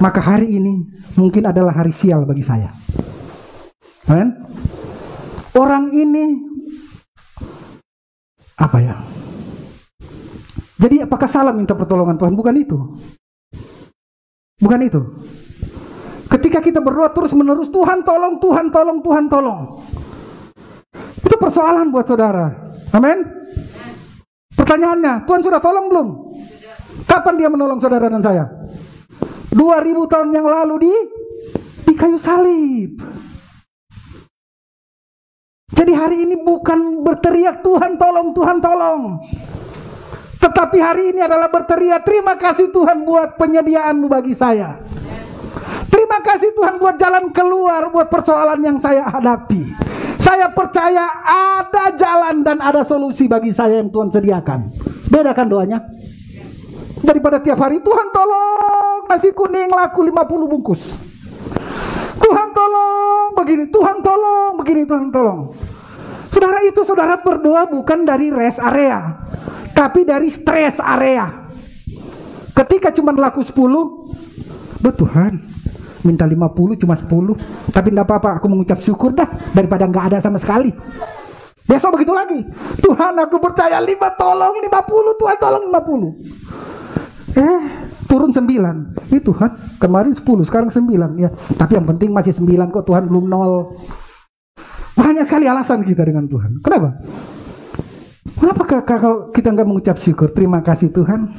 maka hari ini mungkin adalah hari sial bagi saya. Amen. Orang ini apa ya? Jadi apakah salah minta pertolongan Tuhan? Bukan itu. Bukan itu. Ketika kita berdoa terus menerus, Tuhan tolong, Tuhan tolong, Tuhan tolong, itu persoalan buat saudara. Amin. Pertanyaannya, Tuhan sudah tolong belum? Kapan dia menolong saudara dan saya? 2000 tahun yang lalu di kayu salib. Jadi hari ini bukan berteriak Tuhan tolong, Tuhan tolong, tetapi hari ini adalah berteriak, terima kasih Tuhan buat penyediaan-Mu bagi saya. Terima kasih Tuhan buat jalan keluar buat persoalan yang saya hadapi. Saya percaya ada jalan dan ada solusi bagi saya yang Tuhan sediakan. Bedakan doanya daripada tiap hari, Tuhan tolong nasi kuning laku 50 bungkus, Tuhan tolong begini, Tuhan tolong begini, Tuhan tolong. Saudara, itu saudara berdoa bukan dari rest area, tapi dari stress area. Ketika cuma laku 10, Tuhan minta 50 cuma 10, tapi enggak apa-apa, aku mengucap syukur dah daripada nggak ada sama sekali. Besok begitu lagi, Tuhan aku percaya 5 tolong 50, Tuhan tolong 50. Turun 9. Ini Tuhan, kemarin 10, sekarang 9 ya. Tapi yang penting masih 9 kok, Tuhan belum 0. Banyak sekali alasan kita dengan Tuhan. Kenapa? Kenapa kalau kita nggak mengucap syukur? Terima kasih Tuhan,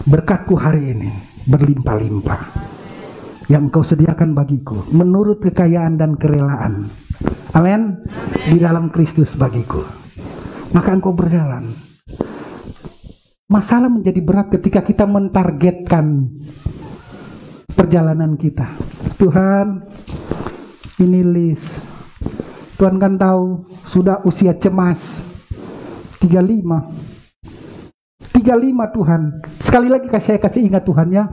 berkat-Ku hari ini berlimpah-limpah yang Engkau sediakan bagiku menurut kekayaan dan kerelaan. Amin. Di dalam Kristus bagiku. Maka Engkau berjalan. Masalah menjadi berat ketika kita mentargetkan perjalanan kita. Tuhan, ini list. Tuhan kan tahu sudah usia cemas 35 Tuhan. Sekali lagi saya kasih ingat Tuhan ya,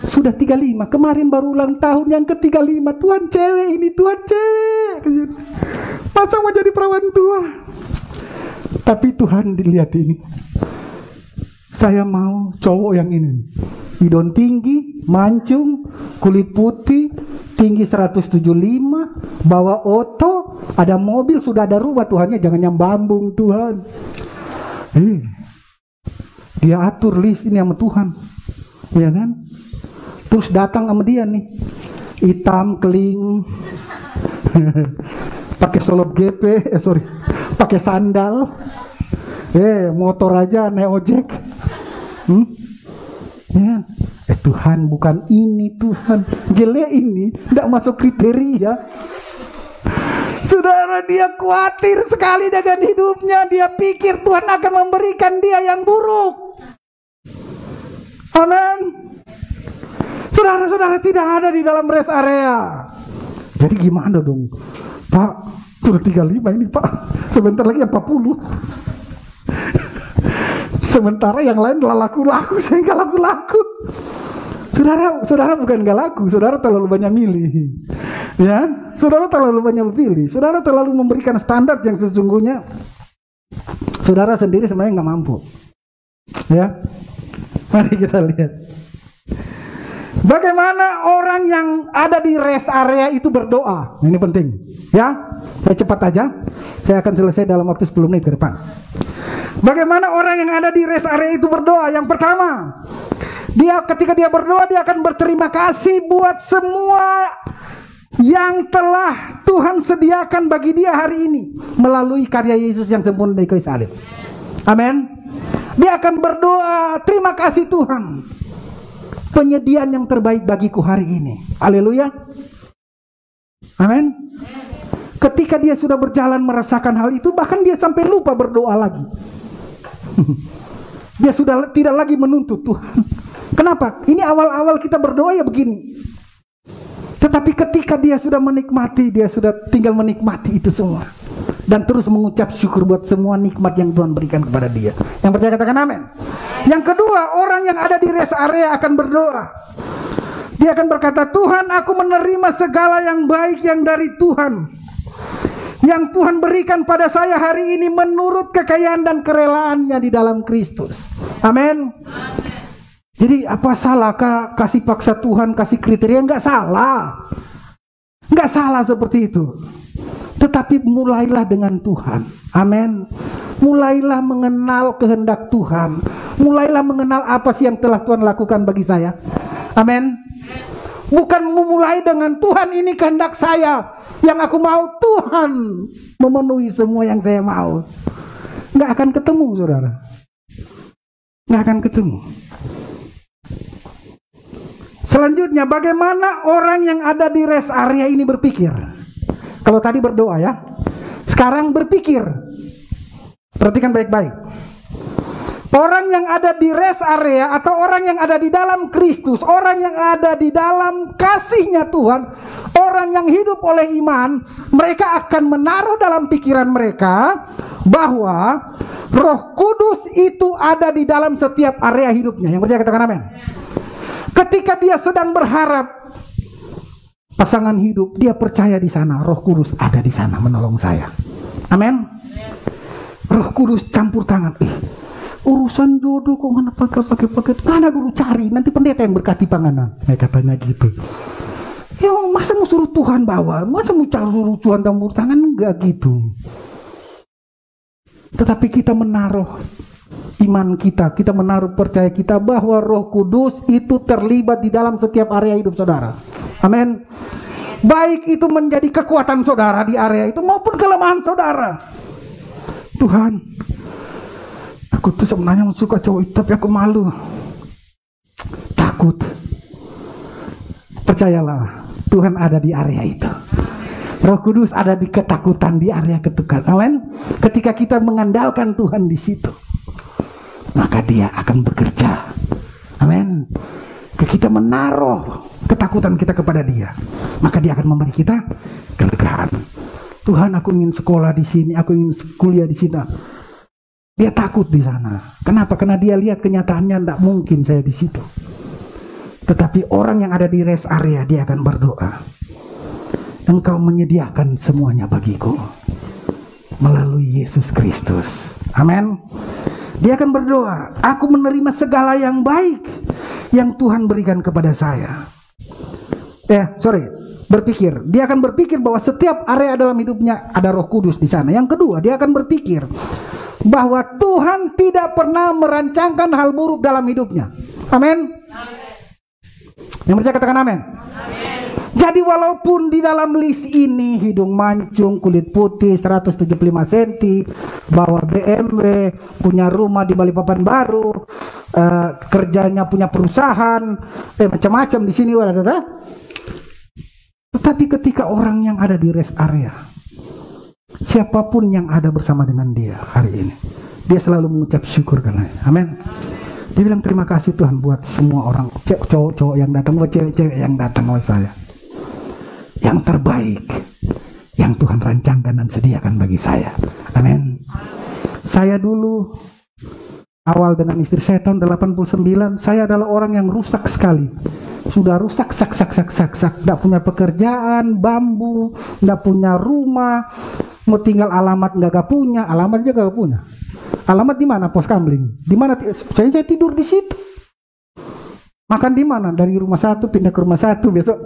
sudah 35, kemarin baru ulang tahun yang ke-35. Tuhan cewek ini, Tuhan cewek, masa mau jadi perawan tua? Tapi Tuhan dilihat ini, saya mau cowok yang ini, hidung tinggi, mancung, kulit putih, tinggi 175, bawa oto, ada mobil, sudah ada rumah. Tuhannya jangan yang bambung Tuhan. Dia atur list ini sama Tuhan, ya kan? Terus datang sama dia nih, hitam, keling, pakai solop GP, pakai sandal, motor aja naik ojek. Ya. Tuhan, bukan ini Tuhan, jelek ini, tidak masuk kriteria. Saudara, dia khawatir sekali dengan hidupnya. Dia pikir Tuhan akan memberikan dia yang buruk. Amin. Saudara-saudara, tidak ada di dalam rest area. Jadi gimana dong, Pak? Sudah 35 ini Pak, sebentar lagi 40. Sementara yang lain laku-laku, saya nggak laku-laku. Saudara bukan nggak laku, saudara terlalu banyak milih. Ya, saudara terlalu banyak pilih. Saudara terlalu memberikan standar yang sesungguhnya saudara sendiri sebenarnya nggak mampu. Ya, mari kita lihat bagaimana orang yang ada di rest area itu berdoa. Ini penting. Ya, saya cepat aja. Saya akan selesai dalam waktu 10 menit ke depan. Bagaimana orang yang ada di rest area itu berdoa? Yang pertama, ketika dia berdoa, dia akan berterima kasih buat semua yang telah Tuhan sediakan bagi dia hari ini melalui karya Yesus yang sempurna di kayu salib. Amin. Dia akan berdoa, terima kasih Tuhan, penyediaan yang terbaik bagiku hari ini. Haleluya. Amin. Ketika dia sudah berjalan merasakan hal itu, bahkan dia sampai lupa berdoa lagi. Dia sudah tidak lagi menuntut Tuhan. Kenapa? Ini awal-awal kita berdoa ya begini. Tetapi ketika dia sudah menikmati, dia sudah tinggal menikmati itu semua. Dan terus mengucap syukur buat semua nikmat yang Tuhan berikan kepada dia. Yang percaya katakan amin. Yang kedua, orang yang ada di rest area akan berdoa. Dia akan berkata, Tuhan, aku menerima segala yang baik yang dari Tuhan, yang Tuhan berikan pada saya hari ini menurut kekayaan dan kerelaannya di dalam Kristus. Amin. Jadi apa salah kasih paksa Tuhan, kasih kriteria? Enggak salah. Enggak salah seperti itu. Tetapi mulailah dengan Tuhan. Amin. Mulailah mengenal kehendak Tuhan. Mulailah mengenal apa sih yang telah Tuhan lakukan bagi saya. Amin. Bukan memulai dengan Tuhan, ini kehendak saya, yang aku mau Tuhan memenuhi semua yang saya mau. Nggak akan ketemu, saudara. Nggak akan ketemu. Selanjutnya, bagaimana orang yang ada di rest area ini berpikir? Kalau tadi berdoa ya, sekarang berpikir. Perhatikan baik-baik. Orang yang ada di rest area atau orang yang ada di dalam Kristus, orang yang ada di dalam kasihnya Tuhan, orang yang hidup oleh iman, mereka akan menaruh dalam pikiran mereka bahwa Roh Kudus itu ada di dalam setiap area hidupnya. Yang percaya katakan amin. Ketika dia sedang berharap pasangan hidup, dia percaya di sana Roh Kudus ada di sana menolong saya. Amin. Roh Kudus campur tangan. Urusan jodoh kok mana pakai mana dulu cari, nanti pendeta yang berkati panganan. Katanya gitu. Ya masa mau suruh Tuhan bawa, masa mau suruh Tuhan campur tangan? Enggak gitu. Tetapi kita menaruh iman kita menaruh percaya kita bahwa Roh Kudus itu terlibat di dalam setiap area hidup saudara. Amin. Baik itu menjadi kekuatan saudara di area itu maupun kelemahan saudara. Tuhan, aku tuh sebenarnya suka cowok itu, tapi aku malu, takut. Percayalah, Tuhan ada di area itu. Roh Kudus ada di ketakutan, di area ketakutan. Amin. Ketika kita mengandalkan Tuhan di situ, maka Dia akan bekerja. Amin. Kita menaruh ketakutan kita kepada Dia, maka Dia akan memberi kita kelegaan. Tuhan, aku ingin sekolah di sini, aku ingin kuliah di sini. Dia takut di sana. Kenapa? Karena dia lihat kenyataannya tidak mungkin saya di situ. Tetapi orang yang ada di rest area, dia akan berdoa. Engkau menyediakan semuanya bagiku melalui Yesus Kristus. Amin. Dia akan berdoa, aku menerima segala yang baik yang Tuhan berikan kepada saya. Berpikir. Dia akan berpikir bahwa setiap area dalam hidupnya ada Roh Kudus di sana. Yang kedua, dia akan berpikir bahwa Tuhan tidak pernah merancangkan hal buruk dalam hidupnya. Amin. Yang percaya katakan amin. Jadi walaupun di dalam list ini hidung mancung, kulit putih, 175 cm, bawa BMW, punya rumah di Balikpapan baru, kerjanya punya perusahaan, macam-macam di sini ada. Tetapi ketika orang yang ada di rest area, siapapun yang ada bersama dengan dia hari ini, dia selalu mengucap syukur karena amin. Dia bilang terima kasih Tuhan buat semua orang, cowok-cowok yang datang, buat cewek-cewek yang datang sama saya. Yang terbaik yang Tuhan rancangkan dan sediakan bagi saya. Amin. Saya dulu awal dengan istri saya tahun 89, saya adalah orang yang rusak sekali. Sudah rusak sak, tidak punya pekerjaan, bambu, tidak punya rumah, mau tinggal alamat nggak punya, alamat juga nggak punya. Alamat di mana? Pos Kamling. Di mana? Saya tidur di situ. Makan di mana? Dari rumah satu pindah ke rumah satu besok.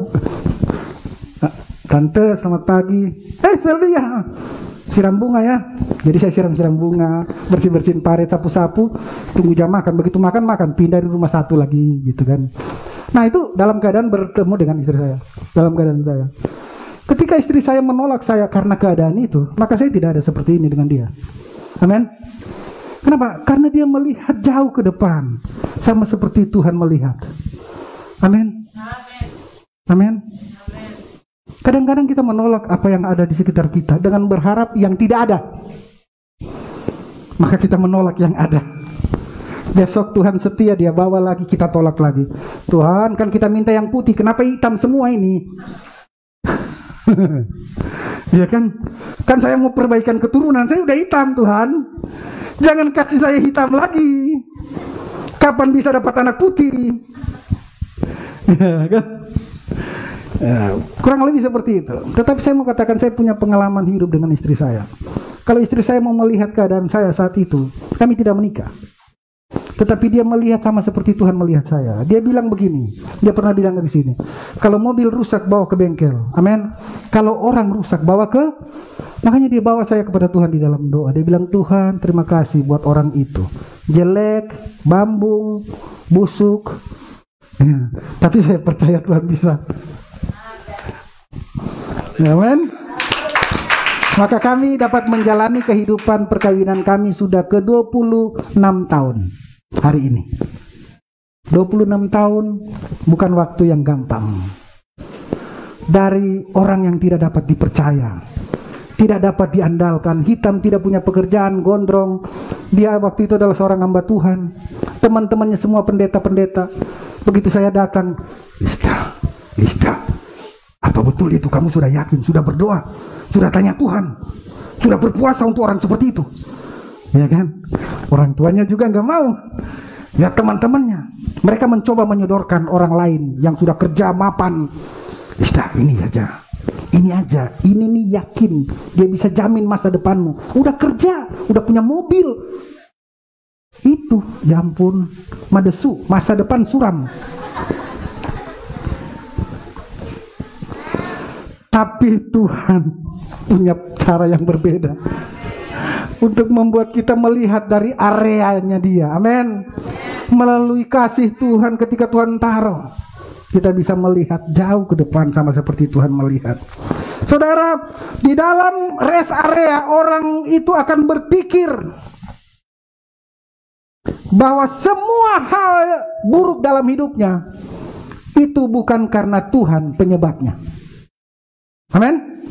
Tante, selamat pagi. Sylvia, siram bunga ya. Jadi saya siram bunga, bersihin parit, sapu-sapu, tunggu jam makan. Begitu makan, pindah di rumah satu lagi, gitu kan. Nah itu dalam keadaan bertemu dengan istri saya, dalam keadaan saya. Ketika istri saya menolak saya karena keadaan itu, maka saya tidak ada seperti ini dengan dia. Amin. Kenapa? Karena dia melihat jauh ke depan, sama seperti Tuhan melihat. Amin. Amin. Kadang-kadang kita menolak apa yang ada di sekitar kita dengan berharap yang tidak ada. Maka kita menolak yang ada. Besok Tuhan setia, dia bawa lagi, kita tolak lagi. Tuhan, kan kita minta yang putih, kenapa hitam semua ini? Ya kan? Kan saya mau perbaikan keturunan, saya udah hitam Tuhan. Jangan kasih saya hitam lagi. Kapan bisa dapat anak putih? Ya kan? Ya, kurang lebih seperti itu. Tetapi saya mau katakan, saya punya pengalaman hidup dengan istri saya. Kalau istri saya mau melihat keadaan saya saat itu, kami tidak menikah. Tetapi dia melihat sama seperti Tuhan melihat saya. Dia bilang begini, dia pernah bilang di sini, kalau mobil rusak bawa ke bengkel, amin. Kalau orang rusak bawa ke, makanya dia bawa saya kepada Tuhan di dalam doa. Dia bilang, Tuhan terima kasih buat orang itu, jelek, bambung, busuk, ya, tapi saya percaya Tuhan bisa. Amin. Maka kami dapat menjalani kehidupan perkawinan kami sudah ke 26 tahun hari ini. 26 tahun bukan waktu yang gampang. Dari orang yang tidak dapat dipercaya, tidak dapat diandalkan, hitam, tidak punya pekerjaan, gondrong. Dia waktu itu adalah seorang hamba Tuhan. Teman-temannya semua pendeta-pendeta. Begitu saya datang, Lista, apa betul itu kamu sudah yakin, sudah berdoa, sudah tanya Tuhan, sudah berpuasa untuk orang seperti itu? Ya kan? Orang tuanya juga nggak mau. Ya teman-temannya, mereka mencoba menyodorkan orang lain yang sudah kerja mapan. Lista, ini saja, ini aja, ini nih yakin dia bisa jamin masa depanmu. Udah kerja, udah punya mobil. Itu, ya ampun, madesu, masa depan suram. Tapi Tuhan punya cara yang berbeda untuk membuat kita melihat dari areanya dia. Amin. Melalui kasih Tuhan, ketika Tuhan taruh, kita bisa melihat jauh ke depan sama seperti Tuhan melihat. Saudara, di dalam rest area orang itu akan berpikir bahwa semua hal buruk dalam hidupnya itu bukan karena Tuhan penyebabnya. Amin.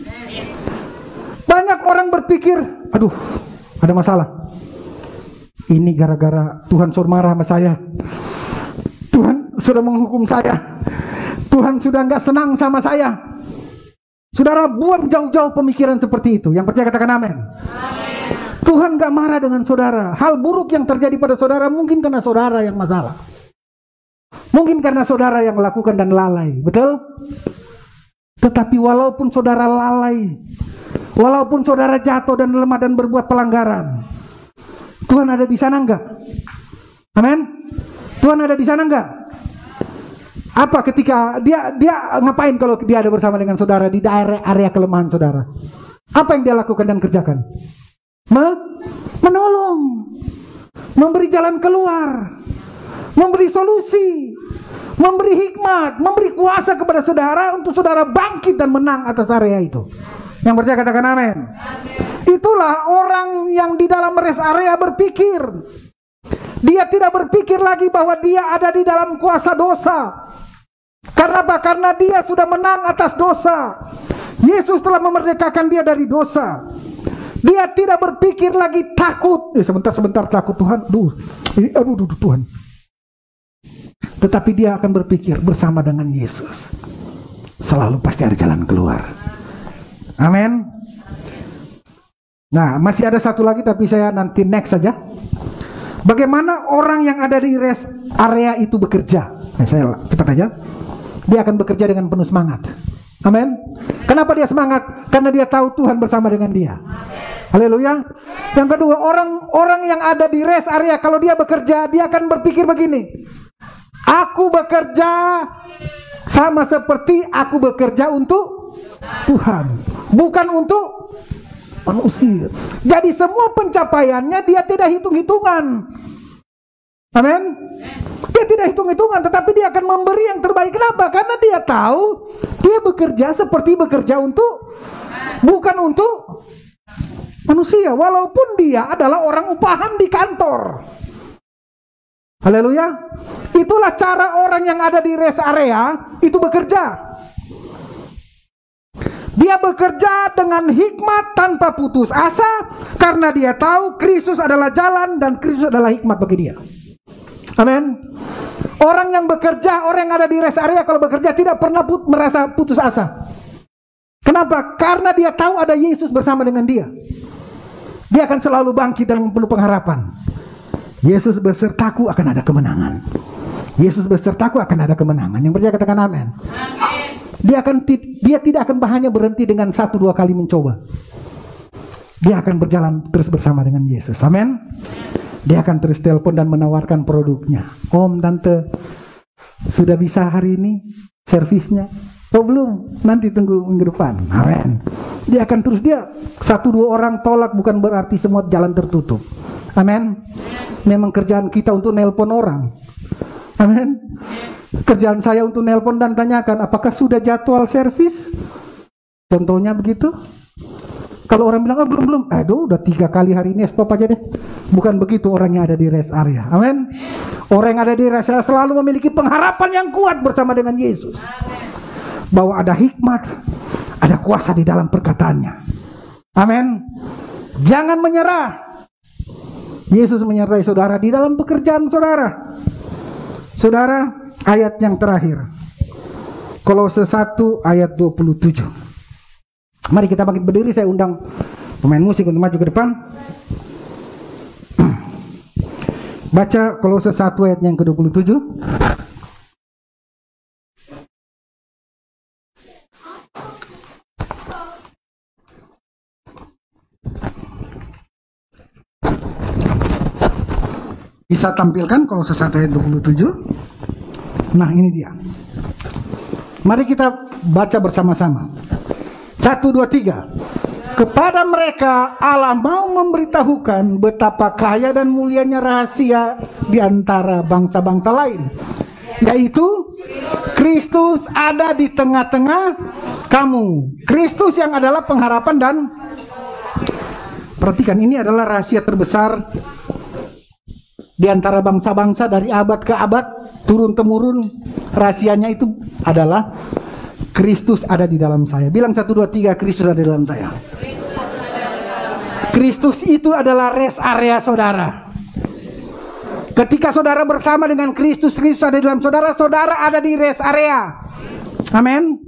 Banyak orang berpikir, aduh, ada masalah. Ini gara-gara Tuhan sudah marah sama saya. Tuhan sudah menghukum saya. Tuhan sudah nggak senang sama saya. Saudara, buang jauh-jauh pemikiran seperti itu. Yang percaya katakan amin. Tuhan nggak marah dengan saudara. Hal buruk yang terjadi pada saudara mungkin karena saudara yang masalah. Mungkin karena saudara yang melakukan dan lalai. Betul? Tetapi walaupun saudara lalai, walaupun saudara jatuh dan lemah dan berbuat pelanggaran, Tuhan ada di sana enggak? Amin. Tuhan ada di sana enggak? Apa ketika dia ngapain kalau dia ada bersama dengan saudara di daerah area kelemahan saudara? Apa yang dia lakukan dan kerjakan? Menolong, memberi jalan keluar, memberi solusi, memberi hikmat, memberi kuasa kepada saudara untuk saudara bangkit dan menang atas area itu. Yang percaya katakan amin. Itulah orang yang di dalam rest area berpikir. Dia tidak berpikir lagi bahwa dia ada di dalam kuasa dosa. Karena apa? Karena dia sudah menang atas dosa. Yesus telah memerdekakan dia dari dosa. Dia tidak berpikir lagi takut. Sebentar takut Tuhan. Aduh Tuhan. Tetapi dia akan berpikir bersama dengan Yesus. Selalu pasti ada jalan keluar. Amin. Nah, masih ada satu lagi tapi saya nanti next saja. Bagaimana orang yang ada di rest area itu bekerja? Saya cepat aja. Dia akan bekerja dengan penuh semangat. Amin. Kenapa dia semangat? Karena dia tahu Tuhan bersama dengan dia. Haleluya. Yang kedua, orang yang ada di rest area, kalau dia bekerja, dia akan berpikir begini. Aku bekerja sama seperti aku bekerja untuk Tuhan, bukan untuk manusia. Jadi semua pencapaiannya dia tidak hitung-hitungan. Amin. Dia tidak hitung-hitungan, tetapi dia akan memberi yang terbaik. Kenapa? Karena dia tahu dia bekerja seperti bekerja untuk, bukan untuk manusia. Walaupun dia adalah orang upahan di kantor. Haleluya. Itulah cara orang yang ada di rest area itu bekerja. Dia bekerja dengan hikmat tanpa putus asa, karena dia tahu Kristus adalah jalan dan Kristus adalah hikmat bagi dia. Amin. Orang yang bekerja, orang yang ada di rest area kalau bekerja tidak pernah merasa putus asa. Kenapa? Karena dia tahu ada Yesus bersama dengan dia. Dia akan selalu bangkit dan penuh pengharapan. Yesus besertaku akan ada kemenangan. Yesus besertaku akan ada kemenangan. Yang percaya katakan amin. Dia tidak akan hanya berhenti dengan 1-2 kali mencoba. Dia akan berjalan terus bersama dengan Yesus. Amin. Dia akan terus telepon dan menawarkan produknya. Om, tante, sudah bisa hari ini servisnya? Oh belum, nanti tunggu minggu depan. Amin. Dia akan terus, dia 1-2 orang tolak bukan berarti semua jalan tertutup. Amin. Memang kerjaan kita untuk nelpon orang. Amin. Kerjaan saya untuk nelpon dan tanyakan apakah sudah jadwal servis. Contohnya begitu. Kalau orang bilang, oh belum, aduh udah 3 kali hari ini, stop aja deh. Bukan begitu orang yang ada di rest area. Amin. Orang yang ada di rest area selalu memiliki pengharapan yang kuat bersama dengan Yesus. Bahwa ada hikmat, ada kuasa di dalam perkataannya. Amin. Jangan menyerah. Yesus menyertai saudara di dalam pekerjaan saudara. Saudara, ayat yang terakhir, Kolose 1 ayat 27. Mari kita bangkit berdiri. Saya undang pemain musik untuk maju ke depan. Baca Kolose 1 ayat yang ke-27. Bisa tampilkan Kolose 1 ayat 27. Nah ini dia. Mari kita baca bersama-sama. 1, 2, 3. Kepada mereka Allah mau memberitahukan betapa kaya dan mulianya rahasia di antara bangsa-bangsa lain, yaitu Kristus ada di tengah-tengah kamu. Kristus yang adalah pengharapan dan perhatikan, ini adalah rahasia terbesar di antara bangsa-bangsa dari abad ke abad, turun-temurun. Rahasianya itu adalah Kristus ada di dalam saya. Bilang 1, 2, 3, Kristus ada di dalam saya. Kristus itu adalah rest area saudara. Ketika saudara bersama dengan Kristus, Kristus ada di dalam saudara, saudara ada di rest area. Amin.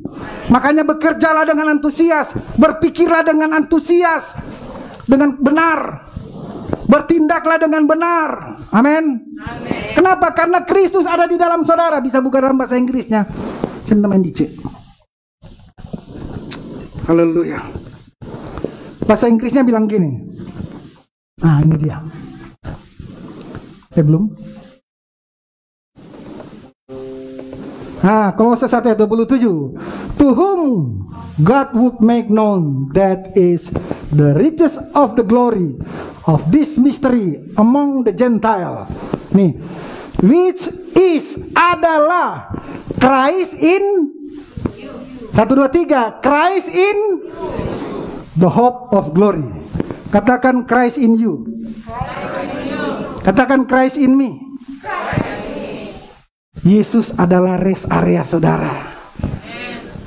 Makanya bekerjalah dengan antusias, berpikirlah dengan antusias, dengan benar. Bertindaklah dengan benar. Amin. Kenapa? Karena Kristus ada di dalam saudara. Bisa buka dalam bahasa Inggrisnya. Saya main dicek. Haleluya. Bahasa Inggrisnya bilang gini. Nah ini dia. Belum. Nah, Kolose 1 ayat 27. To whom God would make known that is the riches of the glory of this mystery among the Gentile. Nih, which is adalah Christ in 1, 2, 3. Christ in the hope of glory. Katakan Christ in you. Katakan Christ in me. Yesus adalah rest area saudara.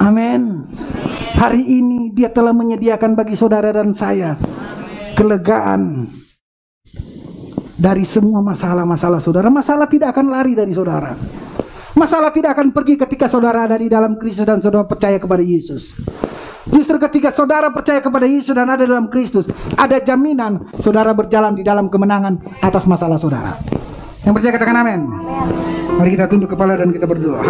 Amin. Hari ini dia telah menyediakan bagi saudara dan saya kelegaan dari semua masalah-masalah saudara. Masalah tidak akan lari dari saudara. Masalah tidak akan pergi ketika saudara ada di dalam Kristus dan saudara percaya kepada Yesus. Justru ketika saudara percaya kepada Yesus dan ada dalam Kristus, ada jaminan saudara berjalan di dalam kemenangan atas masalah saudara. Yang percaya katakan amin. Mari kita tunduk kepala dan kita berdoa.